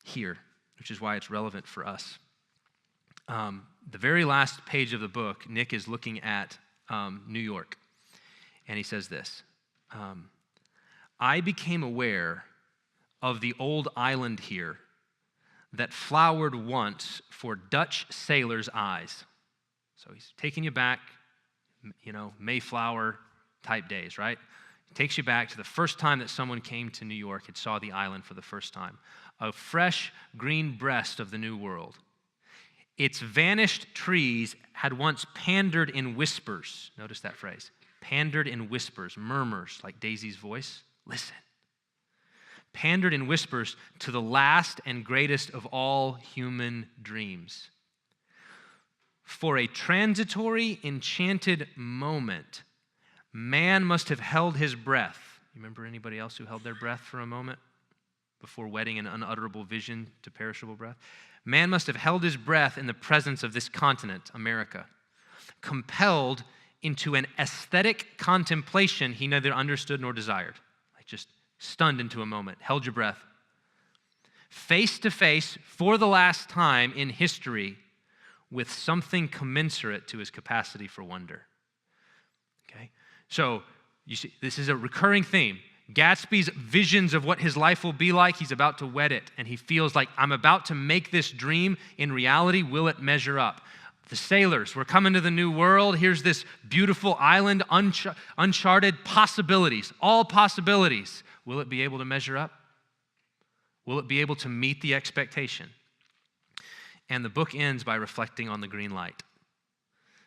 here, which is why it's relevant for us. The very last page of the book, Nick is looking at New York, and he says this, I became aware of the old island here that flowered once for Dutch sailors' eyes. So he's taking you back, Mayflower type days, right? He takes you back to the first time that someone came to New York and saw the island for the first time. A fresh green breast of the new world. Its vanished trees had once pandered in whispers. Notice that phrase. Pandered in whispers, murmurs like Daisy's voice. Listen. Pandered in whispers to the last and greatest of all human dreams. For a transitory, enchanted moment, man must have held his breath. You remember anybody else who held their breath for a moment before wedding an unutterable vision to perishable breath? Man must have held his breath in the presence of this continent, America, compelled into an aesthetic contemplation he neither understood nor desired. Like just stunned into a moment, held your breath. Face to face, for the last time in history, with something commensurate to his capacity for wonder. Okay? So, you see, this is a recurring theme. Gatsby's visions of what his life will be like, he's about to wed it, and he feels like, I'm about to make this dream in reality. Will it measure up? The sailors, we're coming to the new world. Here's this beautiful island, uncharted possibilities, all possibilities. Will it be able to measure up? Will it be able to meet the expectation? And the book ends by reflecting on the green light.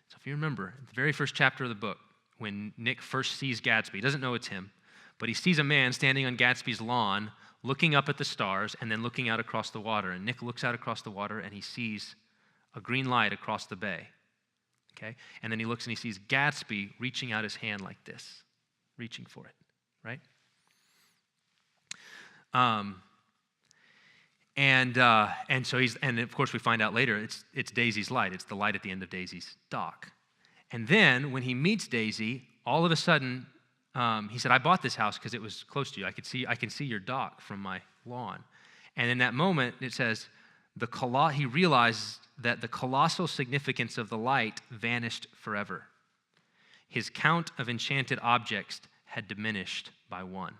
So if you remember, the very first chapter of the book, when Nick first sees Gatsby, he doesn't know it's him, but he sees a man standing on Gatsby's lawn, looking up at the stars, and then looking out across the water. And Nick looks out across the water, and he sees a green light across the bay. Okay? And then he looks and he sees Gatsby reaching out his hand like this, reaching for it, right? And of course we find out later it's Daisy's light. It's the light at the end of Daisy's dock. And then when he meets Daisy, all of a sudden he said, "I bought this house because it was close to you. I can see your dock from my lawn." And in that moment it says he realized that the colossal significance of the light vanished forever. His count of enchanted objects had diminished by one.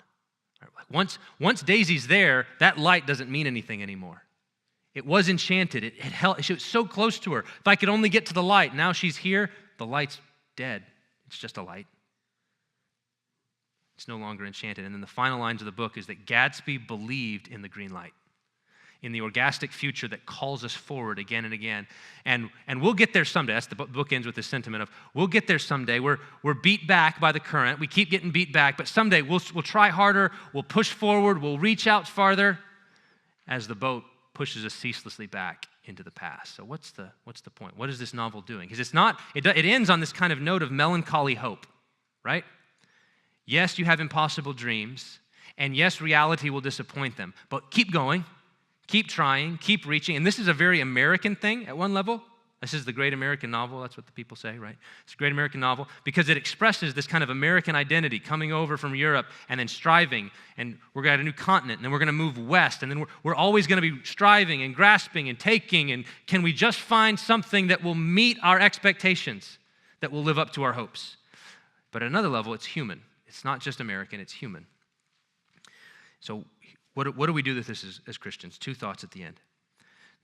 Once Daisy's there, that light doesn't mean anything anymore. It was enchanted. It held. She was so close to her. If I could only get to the light. Now she's here. The light's dead. It's just a light. It's no longer enchanted. And then the final lines of the book is that Gatsby believed in the green light, in the orgastic future that calls us forward again and again. And we'll get there someday. That's the book ends with this sentiment of, we'll get there someday. We're beat back by the current. We keep getting beat back, but someday we'll try harder, we'll push forward, we'll reach out farther as the boat pushes us ceaselessly back into the past. So what's the point? What is this novel doing? Because it ends on this kind of note of melancholy hope, right? Yes, you have impossible dreams, and yes, reality will disappoint them, but keep going. Keep trying, keep reaching. And this is a very American thing at one level. This is the great American novel. That's what the people say, right? It's a great American novel because it expresses this kind of American identity coming over from Europe and then striving, and we're going to a new continent, and then we're going to move west, and then we're always going to be striving and grasping and taking, and can we just find something that will meet our expectations, that will live up to our hopes? But at another level, it's human. It's not just American, it's human. So what do we do with this as Christians? Two thoughts at the end.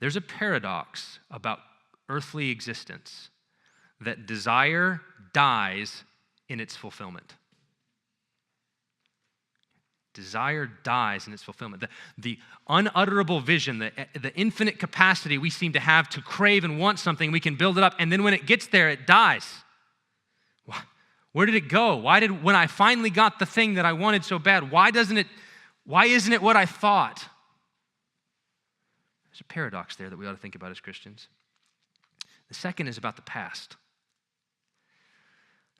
There's a paradox about earthly existence that desire dies in its fulfillment. Desire dies in its fulfillment. The unutterable vision, the infinite capacity we seem to have to crave and want something, we can build it up, and then when it gets there, it dies. Where did it go? When I finally got the thing that I wanted so bad, why isn't it what I thought? There's a paradox there that we ought to think about as Christians. The second is about the past.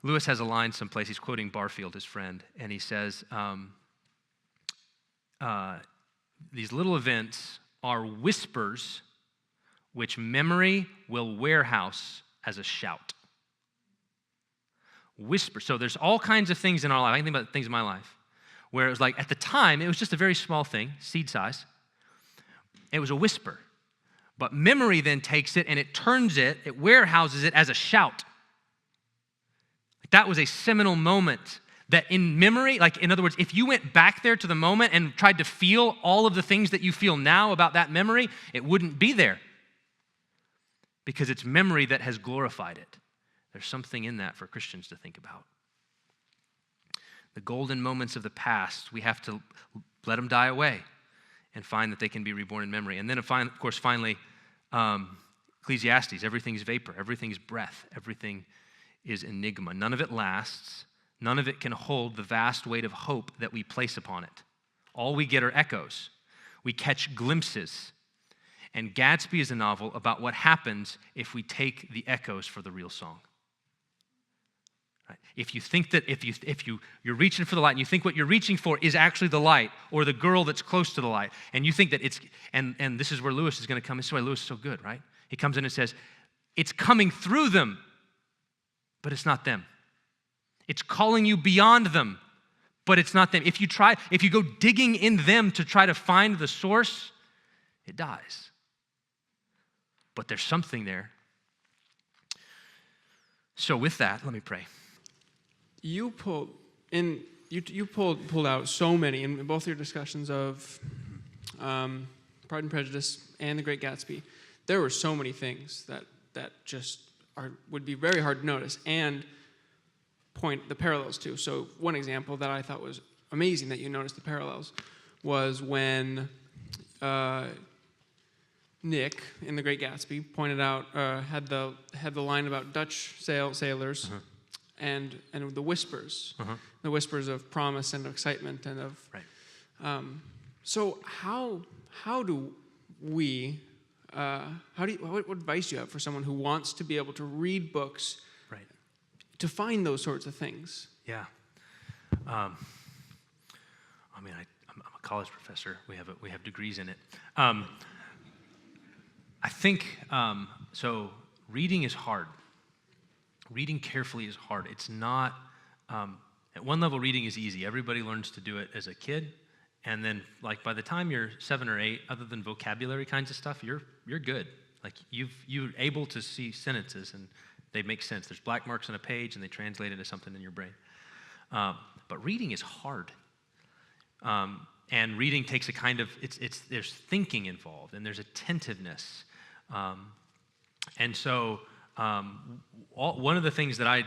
Lewis has a line someplace, he's quoting Barfield, his friend, and he says, these little events are whispers which memory will warehouse as a shout. Whisper. So there's all kinds of things in our life. I can think about things in my life where it was like, at the time, it was just a very small thing, seed size. It was a whisper. But memory then takes it and it turns it, it warehouses it as a shout. That was a seminal moment that in memory, like in other words, if you went back there to the moment and tried to feel all of the things that you feel now about that memory, it wouldn't be there because it's memory that has glorified it. There's something in that for Christians to think about. The golden moments of the past, we have to let them die away and find that they can be reborn in memory. And then, of course, finally, Ecclesiastes, everything's vapor, everything's breath, everything is enigma. None of it lasts. None of it can hold the vast weight of hope that we place upon it. All we get are echoes. We catch glimpses. And Gatsby is a novel about what happens if we take the echoes for the real song. Right? If you think that you're reaching for the light and you think what you're reaching for is actually the light or the girl that's close to the light, and you think that it's, and this is where Lewis is going to come. This is why Lewis is so good, right? He comes in and says, it's coming through them, but it's not them. It's calling you beyond them, but it's not them. If you go digging in them to try to find the source, it dies. But there's something there. So with that, let me pray. You pulled out so many in both your discussions of Pride and Prejudice and The Great Gatsby. There were so many things that just would be very hard to notice and point the parallels to. So one example that I thought was amazing that you noticed the parallels was when Nick in The Great Gatsby pointed out had the line about Dutch sailors. Uh-huh. And the whispers, the whispers of promise and of excitement and of. Right. So how do we? What advice do you have for someone who wants to be able to read books, right, to find those sorts of things? Yeah. I'm a college professor. We have degrees in it. I think so. Reading is hard. Reading carefully is hard. It's not, at one level, reading is easy. Everybody learns to do it as a kid. And then, like, by the time you're 7 or 8, other than vocabulary kinds of stuff, you're good. Like, you're able to see sentences, and they make sense. There's black marks on a page, and they translate into something in your brain. But reading is hard. And reading takes a kind of, there's thinking involved, and there's attentiveness. And so, one of the things that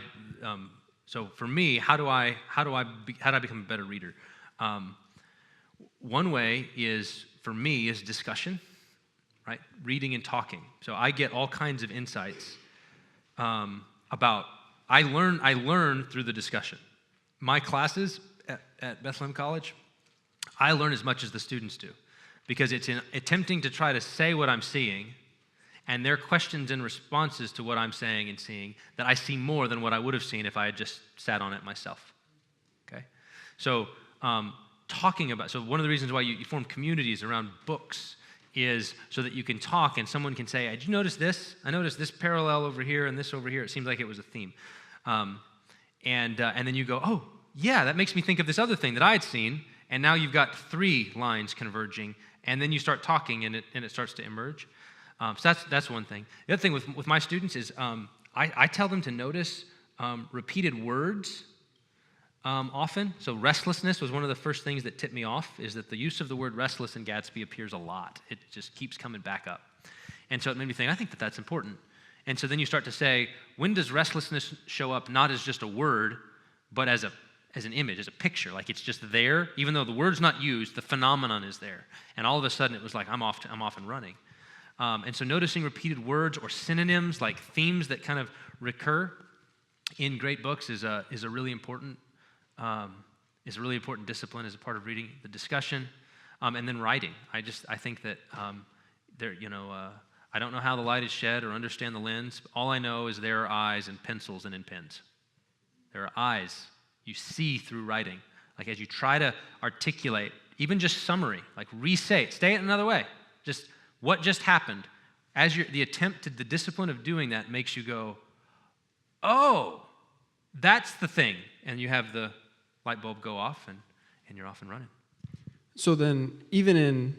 so for me, how do I become a better reader? One way is, for me, is discussion, right? Reading and talking. So I get all kinds of insights about. I learn through the discussion. My classes at Bethlehem College, I learn as much as the students do, because it's in attempting to try to say what I'm seeing. And their questions and responses to what I'm saying and seeing that I see more than what I would have seen if I had just sat on it myself. Okay? So, so one of the reasons why you form communities around books is so that you can talk and someone can say, did you notice this? I noticed this parallel over here and this over here. It seems like it was a theme. And then you go, oh, yeah, that makes me think of this other thing that I had seen. And now you've got 3 lines converging. And then you start talking and it starts to emerge. So that's one thing. The other thing with my students is I tell them to notice repeated words often. So restlessness was one of the first things that tipped me off, is that the use of the word restless in Gatsby appears a lot. It just keeps coming back up. And so it made me think, I think that that's important. And so then you start to say, when does restlessness show up not as just a word, but as an image, as a picture? Like it's just there, even though the word's not used, the phenomenon is there. And all of a sudden it was like, I'm off and running. And so noticing repeated words or synonyms, like themes that kind of recur in great books is a really important discipline as a part of reading, the discussion, and then writing. I think that I don't know how the light is shed or understand the lens. All I know is there are eyes in pencils and in pens. There are eyes you see through writing. Like as you try to articulate, even just summary, like say it another way. Just what just happened. As the discipline of doing that makes you go, oh, that's the thing. And you have the light bulb go off and you're off and running. So then,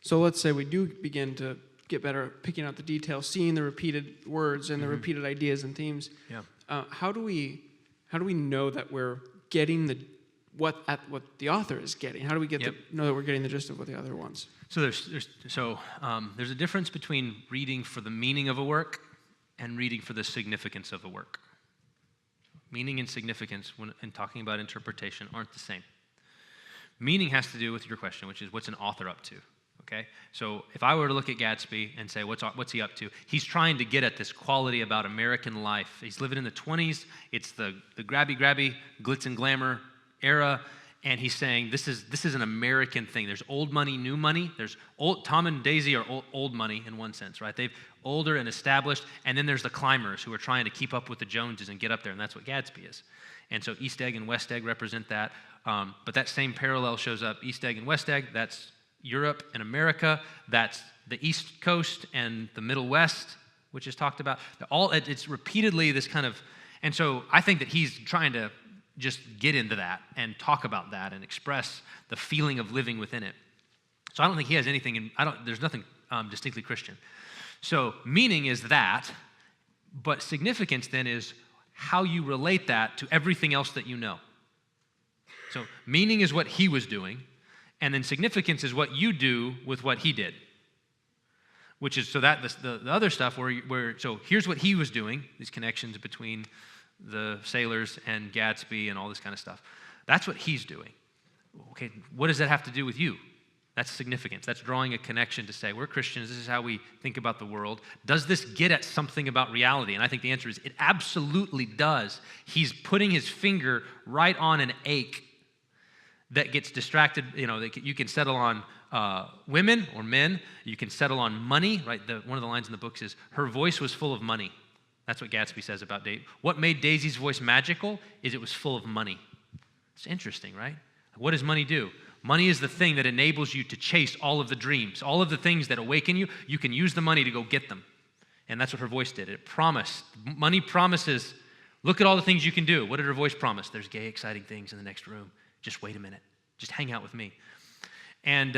so let's say we do begin to get better at picking out the details, seeing the repeated words and the repeated ideas and themes. Yeah. How do we know that we're getting what the author is getting? How do we know that we're getting the gist of what the author wants? So there's a difference between reading for the meaning of a work and reading for the significance of a work. Meaning and significance, when talking about interpretation, aren't the same. Meaning has to do with your question, which is what's an author up to? Okay, so if I were to look at Gatsby and say, what's he up to? He's trying to get at this quality about American life. He's living in the 20s. It's the grabby, glitz and glamour era, and he's saying this is an American thing. There's old money, new money. There's Tom and Daisy are old money in one sense, right? They've older and established, and then there's the climbers who are trying to keep up with the Joneses and get up there, and that's what Gatsby is. And so East Egg and West Egg represent that, but that same parallel shows up. East Egg and West Egg, that's Europe and America. That's the East Coast and the Middle West, which is talked about. It's repeatedly this kind of, and so I think that he's trying to just get into that and talk about that and express the feeling of living within it. So I don't think he has anything, there's nothing distinctly Christian. So meaning is that, but significance then is how you relate that to everything else that you know. So meaning is what he was doing, and then significance is what you do with what he did. Which is, so that the other stuff so here's what he was doing, these connections between the sailors and Gatsby and all this kind of stuff. That's what he's doing. Okay, what does that have to do with you? That's significance. That's drawing a connection to say, we're Christians, this is how we think about the world. Does this get at something about reality? And I think the answer is it absolutely does. He's putting his finger right on an ache that gets distracted. You can settle on women or men. You can settle on money, right? One of the lines in the books is, her voice was full of money. That's what Gatsby says about Daisy. What made Daisy's voice magical is it was full of money. It's interesting, right? What does money do? Money is the thing that enables you to chase all of the dreams, all of the things that awaken you. You can use the money to go get them. And that's what her voice did. It promised. Money promises, look at all the things you can do. What did her voice promise? There's gay, exciting things in the next room. Just wait a minute. Just hang out with me. And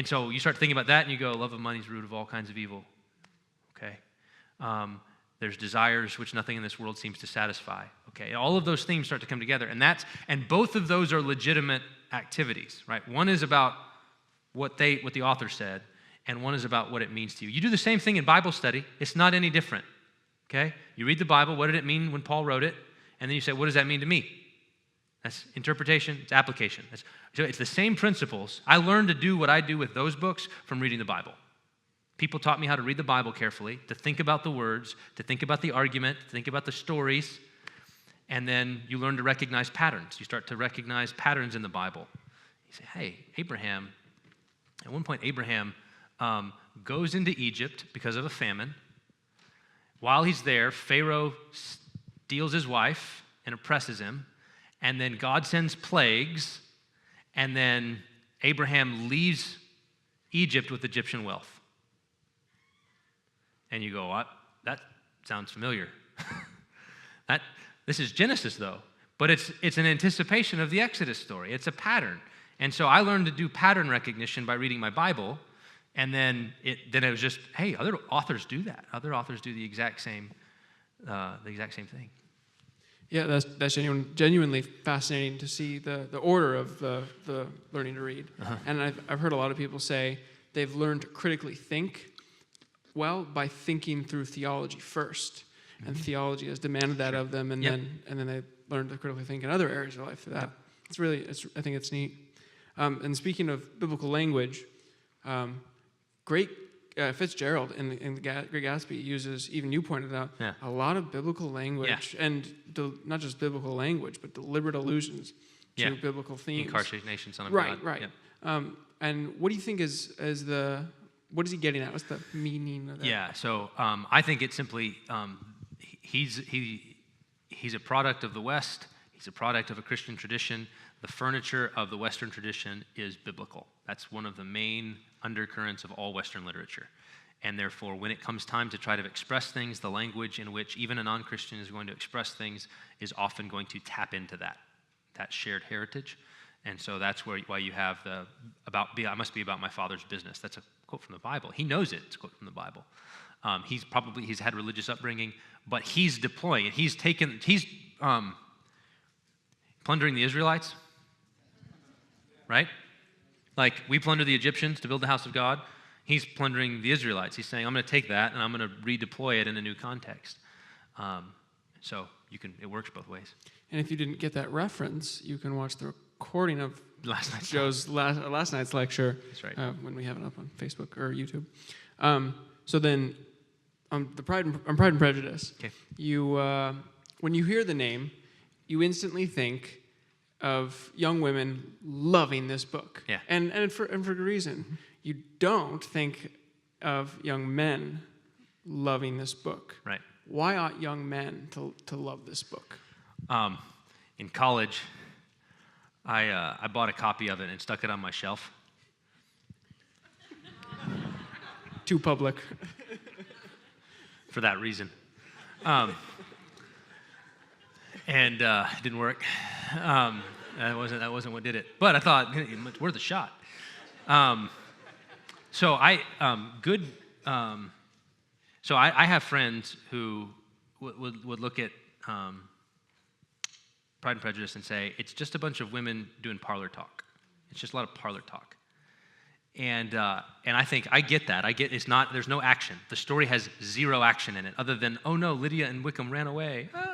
so you start thinking about that and you go, love of money is the root of all kinds of evil. Okay. There's desires which nothing in this world seems to satisfy. Okay, all of those themes start to come together, and both of those are legitimate activities, right? One is about what the author said, and one is about what it means to you. You do the same thing in Bible study. It's not any different. Okay, you read the Bible. What did it mean when Paul wrote it? And then you say, what does that mean to me? That's interpretation. It's application. So it's the same principles. I learned to do what I do with those books from reading the Bible. People taught me how to read the Bible carefully, to think about the words, to think about the argument, to think about the stories, and then you learn to recognize patterns. You start to recognize patterns in the Bible. You say, hey, at one point Abraham goes into Egypt because of a famine. While he's there, Pharaoh steals his wife and oppresses him, and then God sends plagues, and then Abraham leaves Egypt with Egyptian wealth. And you go, what? That sounds familiar. This is Genesis, though. But it's an anticipation of the Exodus story. It's a pattern. And so I learned to do pattern recognition by reading my Bible. And then it was just, hey, other authors do that. Other authors do the exact same thing. Yeah, that's genuinely fascinating to see the order of the learning to read. Uh-huh. And I've heard a lot of people say they've learned to critically think well by thinking through theology first. Mm-hmm. And theology has demanded that of them, and then they learn to critically think in other areas of life for that. Yep. I think it's neat. And speaking of biblical language, great Fitzgerald in the Great Gatsby uses, even you pointed out, a lot of biblical language, and not just biblical language, but deliberate allusions to biblical themes. Incarnation, Son of God. Right. Yep. And what do you think what is he getting at? What's the meaning of that? Yeah, so I think it's simply, he's a product of the West. He's a product of a Christian tradition. The furniture of the Western tradition is biblical. That's one of the main undercurrents of all Western literature. And therefore, when it comes time to try to express things, the language in which even a non-Christian is going to express things is often going to tap into that shared heritage. And so that's why you have I must be about my father's business. That's a quote from the Bible. He knows it. It's a quote from the Bible. He's had religious upbringing, but he's deploying it. He's plundering the Israelites, right? Like we plunder the Egyptians to build the house of God. He's plundering the Israelites. He's saying, I'm going to take that and I'm going to redeploy it in a new context. So it works both ways. And if you didn't get that reference, you can watch the recording of last Joe's last night's lecture. That's right. When we have it up on Facebook or YouTube. So then, on Pride and Prejudice, okay. You when you hear the name, you instantly think of young women loving this book. Yeah. And for good reason. Mm-hmm. You don't think of young men loving this book. Right. Why ought young men to love this book? In college, I bought a copy of it and stuck it on my shelf. Too public. For that reason. And it didn't work. That wasn't what did it. But I thought it's worth a shot. So I have friends who would look at Pride and Prejudice and say it's just a bunch of women doing parlor talk. It's just a lot of parlor talk. And I think I get that. There's no action. The story has zero action in it, other than, oh no, Lydia and Wickham ran away. Ah.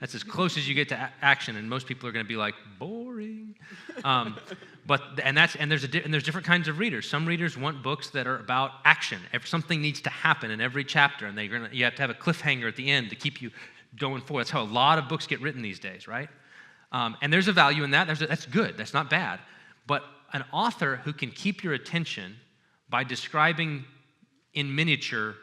That's as close as you get to action, and most people are going to be like, boring. There's different kinds of readers. Some readers want books that are about action. Something needs to happen in every chapter, and you have to have a cliffhanger at the end to keep you going forward. That's how a lot of books get written these days, right? And there's a value in that. That's good. That's not bad. But an author who can keep your attention by describing in miniature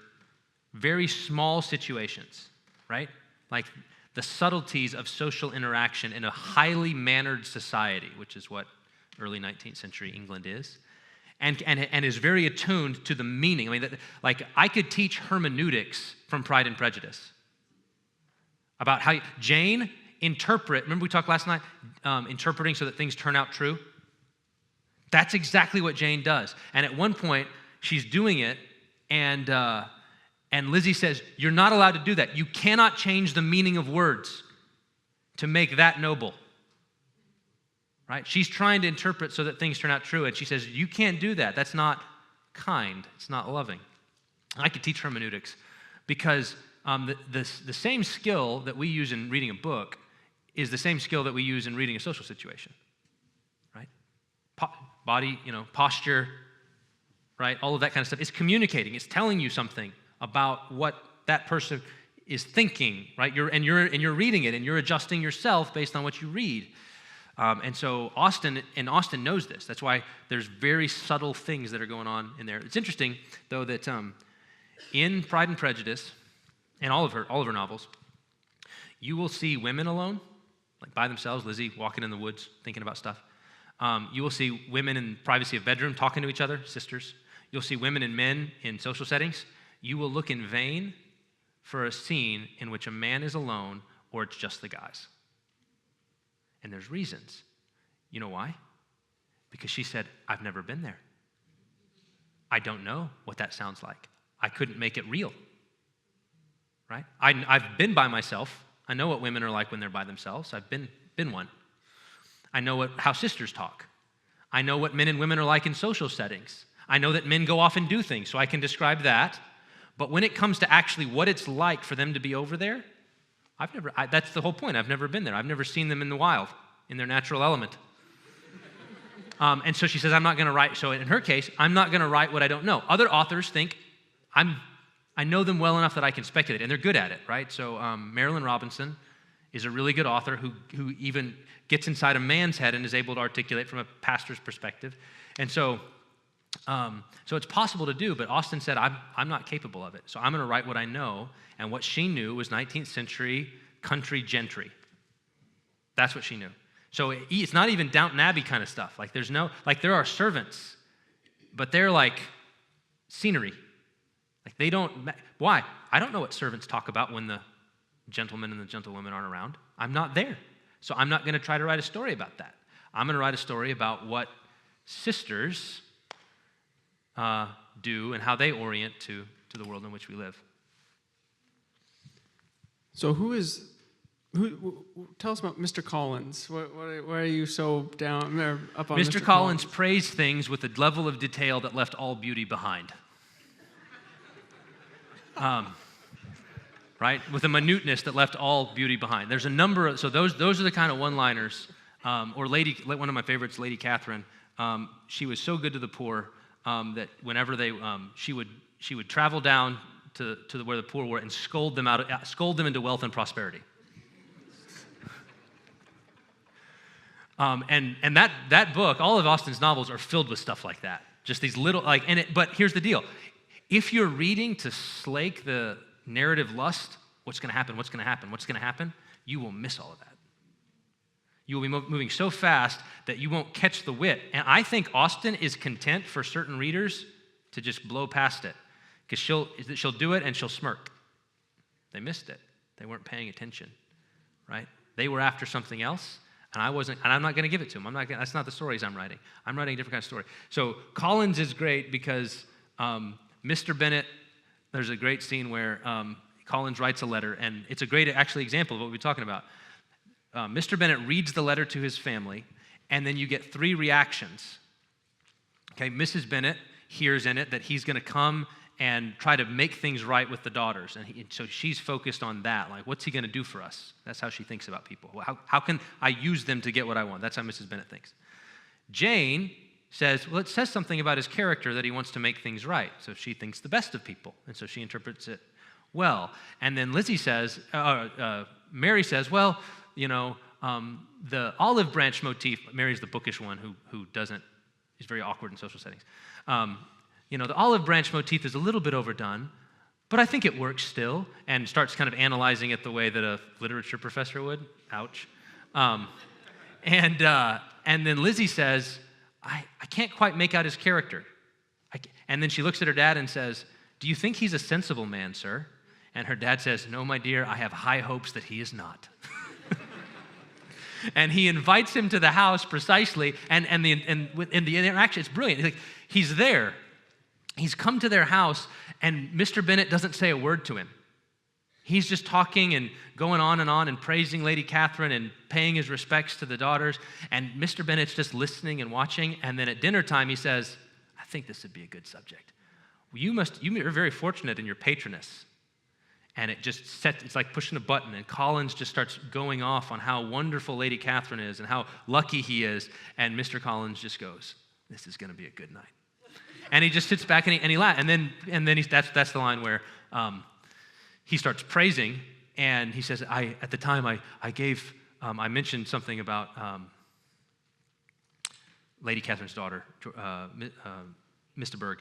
very small situations, right? Like the subtleties of social interaction in a highly mannered society, which is what early 19th century England is, and is very attuned to the meaning. I mean, I could teach hermeneutics from Pride and Prejudice about how Jane interpret. Remember we talked last night, interpreting so that things turn out true? That's exactly what Jane does. And at one point, she's doing it, and Lizzie says, you're not allowed to do that. You cannot change the meaning of words to make that noble. Right? She's trying to interpret so that things turn out true, and she says, you can't do that. That's not kind. It's not loving. I could teach hermeneutics because the same skill that we use in reading a book is the same skill that we use in reading a social situation. Right? Body, posture, right? All of that kind of stuff. It's communicating. It's telling you something about what that person is thinking, right? You're reading it, and you're adjusting yourself based on what you read. And so Austen knows this. That's why there's very subtle things that are going on in there. It's interesting, though, that in Pride and Prejudice, and all of her novels, you will see women alone, like by themselves, Lizzie walking in the woods, thinking about stuff. You will see women in privacy of bedroom talking to each other, sisters. You'll see women and men in social settings. You will look in vain for a scene in which a man is alone or it's just the guys. And there's reasons. You know why? Because she said, I've never been there. I don't know what that sounds like. I couldn't make it real. Right? I've been by myself. I know what women are like when they're by themselves. I've been one. I know how sisters talk. I know what men and women are like in social settings. I know that men go off and do things, so I can describe that. But when it comes to actually what it's like for them to be over there, that's the whole point. I've never been there. I've never seen them in the wild, in their natural element. And so she says, I'm not going to write. So in her case, I'm not going to write what I don't know. Other authors think I know them well enough that I can speculate, and they're good at it, right? So Marilyn Robinson is a really good author who even gets inside a man's head and is able to articulate from a pastor's perspective. And so it's possible to do, but Austen said, I'm not capable of it. So I'm going to write what I know, and what she knew was 19th century country gentry. That's what she knew. So it's not even Downton Abbey kind of stuff. Like there are servants, but they're like scenery. Like they don't, why? I don't know what servants talk about when the gentlemen and the gentlewomen aren't around. I'm not there. So I'm not going to try to write a story about that. I'm going to write a story about what sisters do and how they orient to the world in which we live. So tell us about Mr. Collins. Why are you so down or up on Mr. Collins praised things with a level of detail that left all beauty behind. Right? With a minuteness that left all beauty behind. There's a number of, so those are the kind of one-liners, one of my favorites, Lady Catherine. She was so good to the poor that whenever she would travel down to where the poor were and scold them into wealth and prosperity. And that book, all of Austen's novels are filled with stuff like that. Just these little, but here's the deal. If you're reading to slake the narrative lust, what's going to happen, you will miss all of that. You will be moving so fast that you won't catch the wit. And I think Austen is content for certain readers to just blow past it, because she'll do it and she'll smirk. They missed it. They weren't paying attention, right? They were after something else, and I'm not going to give it to them. That's not the stories I'm writing. I'm writing a different kind of story. So Collins is great because Mr. Bennet, there's a great scene where Collins writes a letter, and it's a great example of what we're talking about. Mr. Bennet reads the letter to his family, and then you get 3 reactions. Okay, Mrs. Bennet hears in it that he's going to come and try to make things right with the daughters, and so she's focused on that. Like, what's he going to do for us? That's how she thinks about people. How can I use them to get what I want? That's how Mrs. Bennet thinks. Jane says, well, it says something about his character that he wants to make things right. So she thinks the best of people, and so she interprets it well. And then Mary says, well, the olive branch motif. Mary's the bookish one who is very awkward in social settings. The olive branch motif is a little bit overdone, but I think it works still, and starts kind of analyzing it the way that a literature professor would. Ouch. And then Lizzie says, I can't quite make out his character. And then she looks at her dad and says, do you think he's a sensible man, sir? And her dad says, no, my dear, I have high hopes that he is not. And he invites him to the house precisely, and the interaction, it's brilliant. He's there. He's come to their house, and Mr. Bennet doesn't say a word to him. He's just talking and going on and praising Lady Catherine and paying his respects to the daughters. And Mr. Bennet's just listening and watching. And then at dinner time, he says, I think this would be a good subject. You're very fortunate in your patroness. And it's like pushing a button. And Collins just starts going off on how wonderful Lady Catherine is and how lucky he is. And Mr. Collins just goes, this is going to be a good night. And he just sits back and he laughs. And then that's the line where he starts praising, and he says, at the time I mentioned something about Lady Catherine's daughter, Mr. Berg,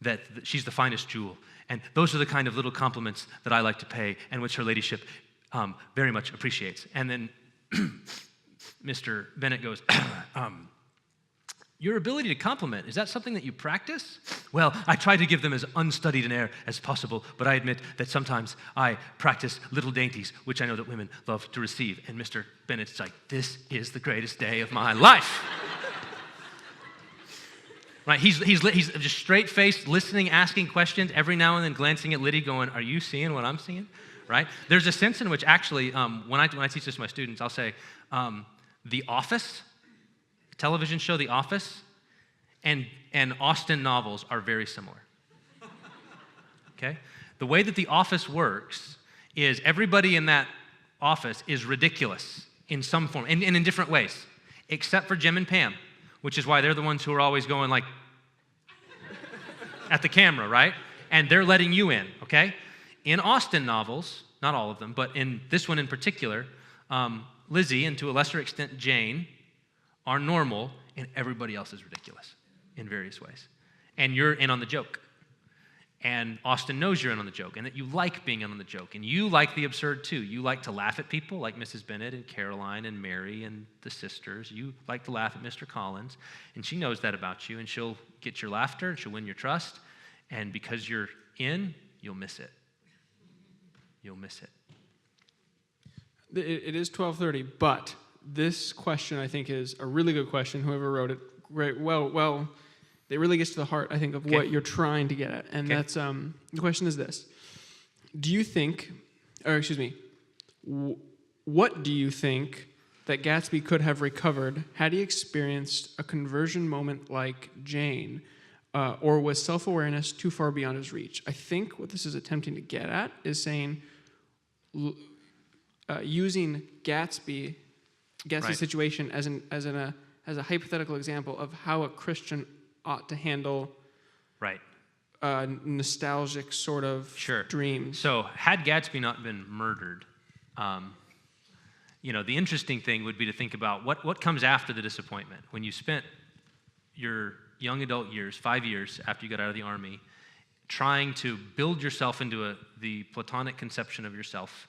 that she's the finest jewel. And those are the kind of little compliments that I like to pay, and which her ladyship very much appreciates. And then Mr. Bennett goes, your ability to compliment, is that something that you practice? Well, I try to give them as unstudied an air as possible, but I admit that sometimes I practice little dainties, which I know that women love to receive. And Mr. Bennett's like, this is the greatest day of my life. Right? He's just straight-faced, listening, asking questions, every now and then glancing at Liddy going, are you seeing what I'm seeing? Right? There's a sense in which actually, when I teach this to my students, I'll say, The Office, television show The Office, and Austen novels are very similar. Okay? The way that The Office works is everybody in that office is ridiculous in some form, and in different ways, except for Jim and Pam, which is why they're the ones who are always going like at the camera, right? And they're letting you in, okay? In Austen novels, not all of them, but in this one in particular, Lizzie, and to a lesser extent Jane, are normal, and everybody else is ridiculous in various ways. And you're in on the joke. And Austen knows you're in on the joke, and that you like being in on the joke, and you like the absurd too. You like to laugh at people like Mrs. Bennet and Caroline and Mary and the sisters. You like to laugh at Mr. Collins, and she knows that about you, and she'll get your laughter, and she'll win your trust, and because you're in, you'll miss it. You'll miss it. It is 12:30, but this question, I think, is a really good question. Whoever wrote it, great. Well, it really gets to the heart, I think, of what you're trying to get at. And that's, the question is this. Do you think, what do you think that Gatsby could have recovered had he experienced a conversion moment like Jane, or was self-awareness too far beyond his reach? I think what this is attempting to get at is saying, using Gatsby's Right. situation as a hypothetical example of how a Christian ought to handle Right. Nostalgic sort of dreams. So had Gatsby not been murdered, the interesting thing would be to think about what comes after the disappointment. When you spent your young adult years, 5 years after you got out of the army, trying to build yourself into the Platonic conception of yourself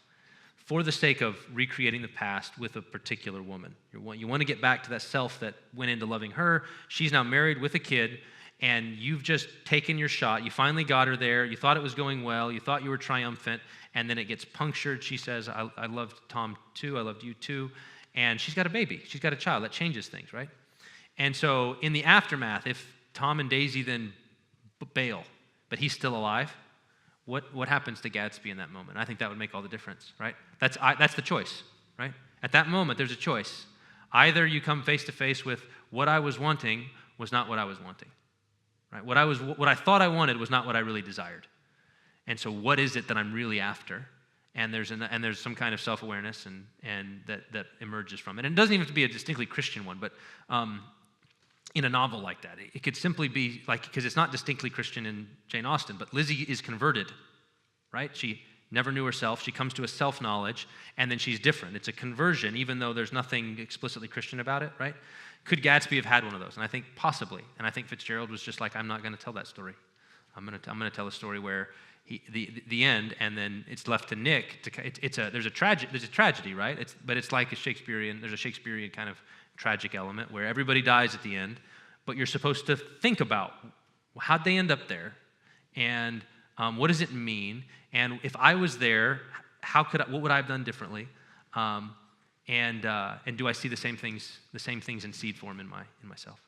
for the sake of recreating the past with a particular woman. You want to get back to that self that went into loving her. She's now married with a kid, and you've just taken your shot. You finally got her there. You thought it was going well. You thought you were triumphant, and then it gets punctured. She says, I loved Tom too. I loved you too. And she's got a baby. She's got a child. That changes things, right? And so in the aftermath, if Tom and Daisy then bail, but he's still alive, what happens to Gatsby in that moment? I think that would make all the difference, right? That's the choice, right? At that moment, there's a choice. Either you come face to face with what I was wanting was not what I was wanting, right? What I thought I wanted was not what I really desired. And so what is it that I'm really after? And there's some kind of self-awareness and that emerges from it. And it doesn't even have to be a distinctly Christian one, but in a novel like that, it could simply be like, because it's not distinctly Christian in Jane Austen, but Lizzie is converted, right? She never knew herself. She comes to a self-knowledge, and then she's different. It's a conversion, even though there's nothing explicitly Christian about it, right? Could Gatsby have had one of those? And I think possibly. And I think Fitzgerald was just like, I'm not going to tell that story. I'm going to tell a story where the end, and then it's left to Nick. There's a tragedy, right? But it's like there's a Shakespearean kind of tragic element where everybody dies at the end, but you're supposed to think about how'd they end up there, and what does it mean, and if I was there, what would I have done differently, and do I see the same things in seed form in myself?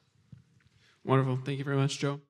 Wonderful. Thank you very much, Joe.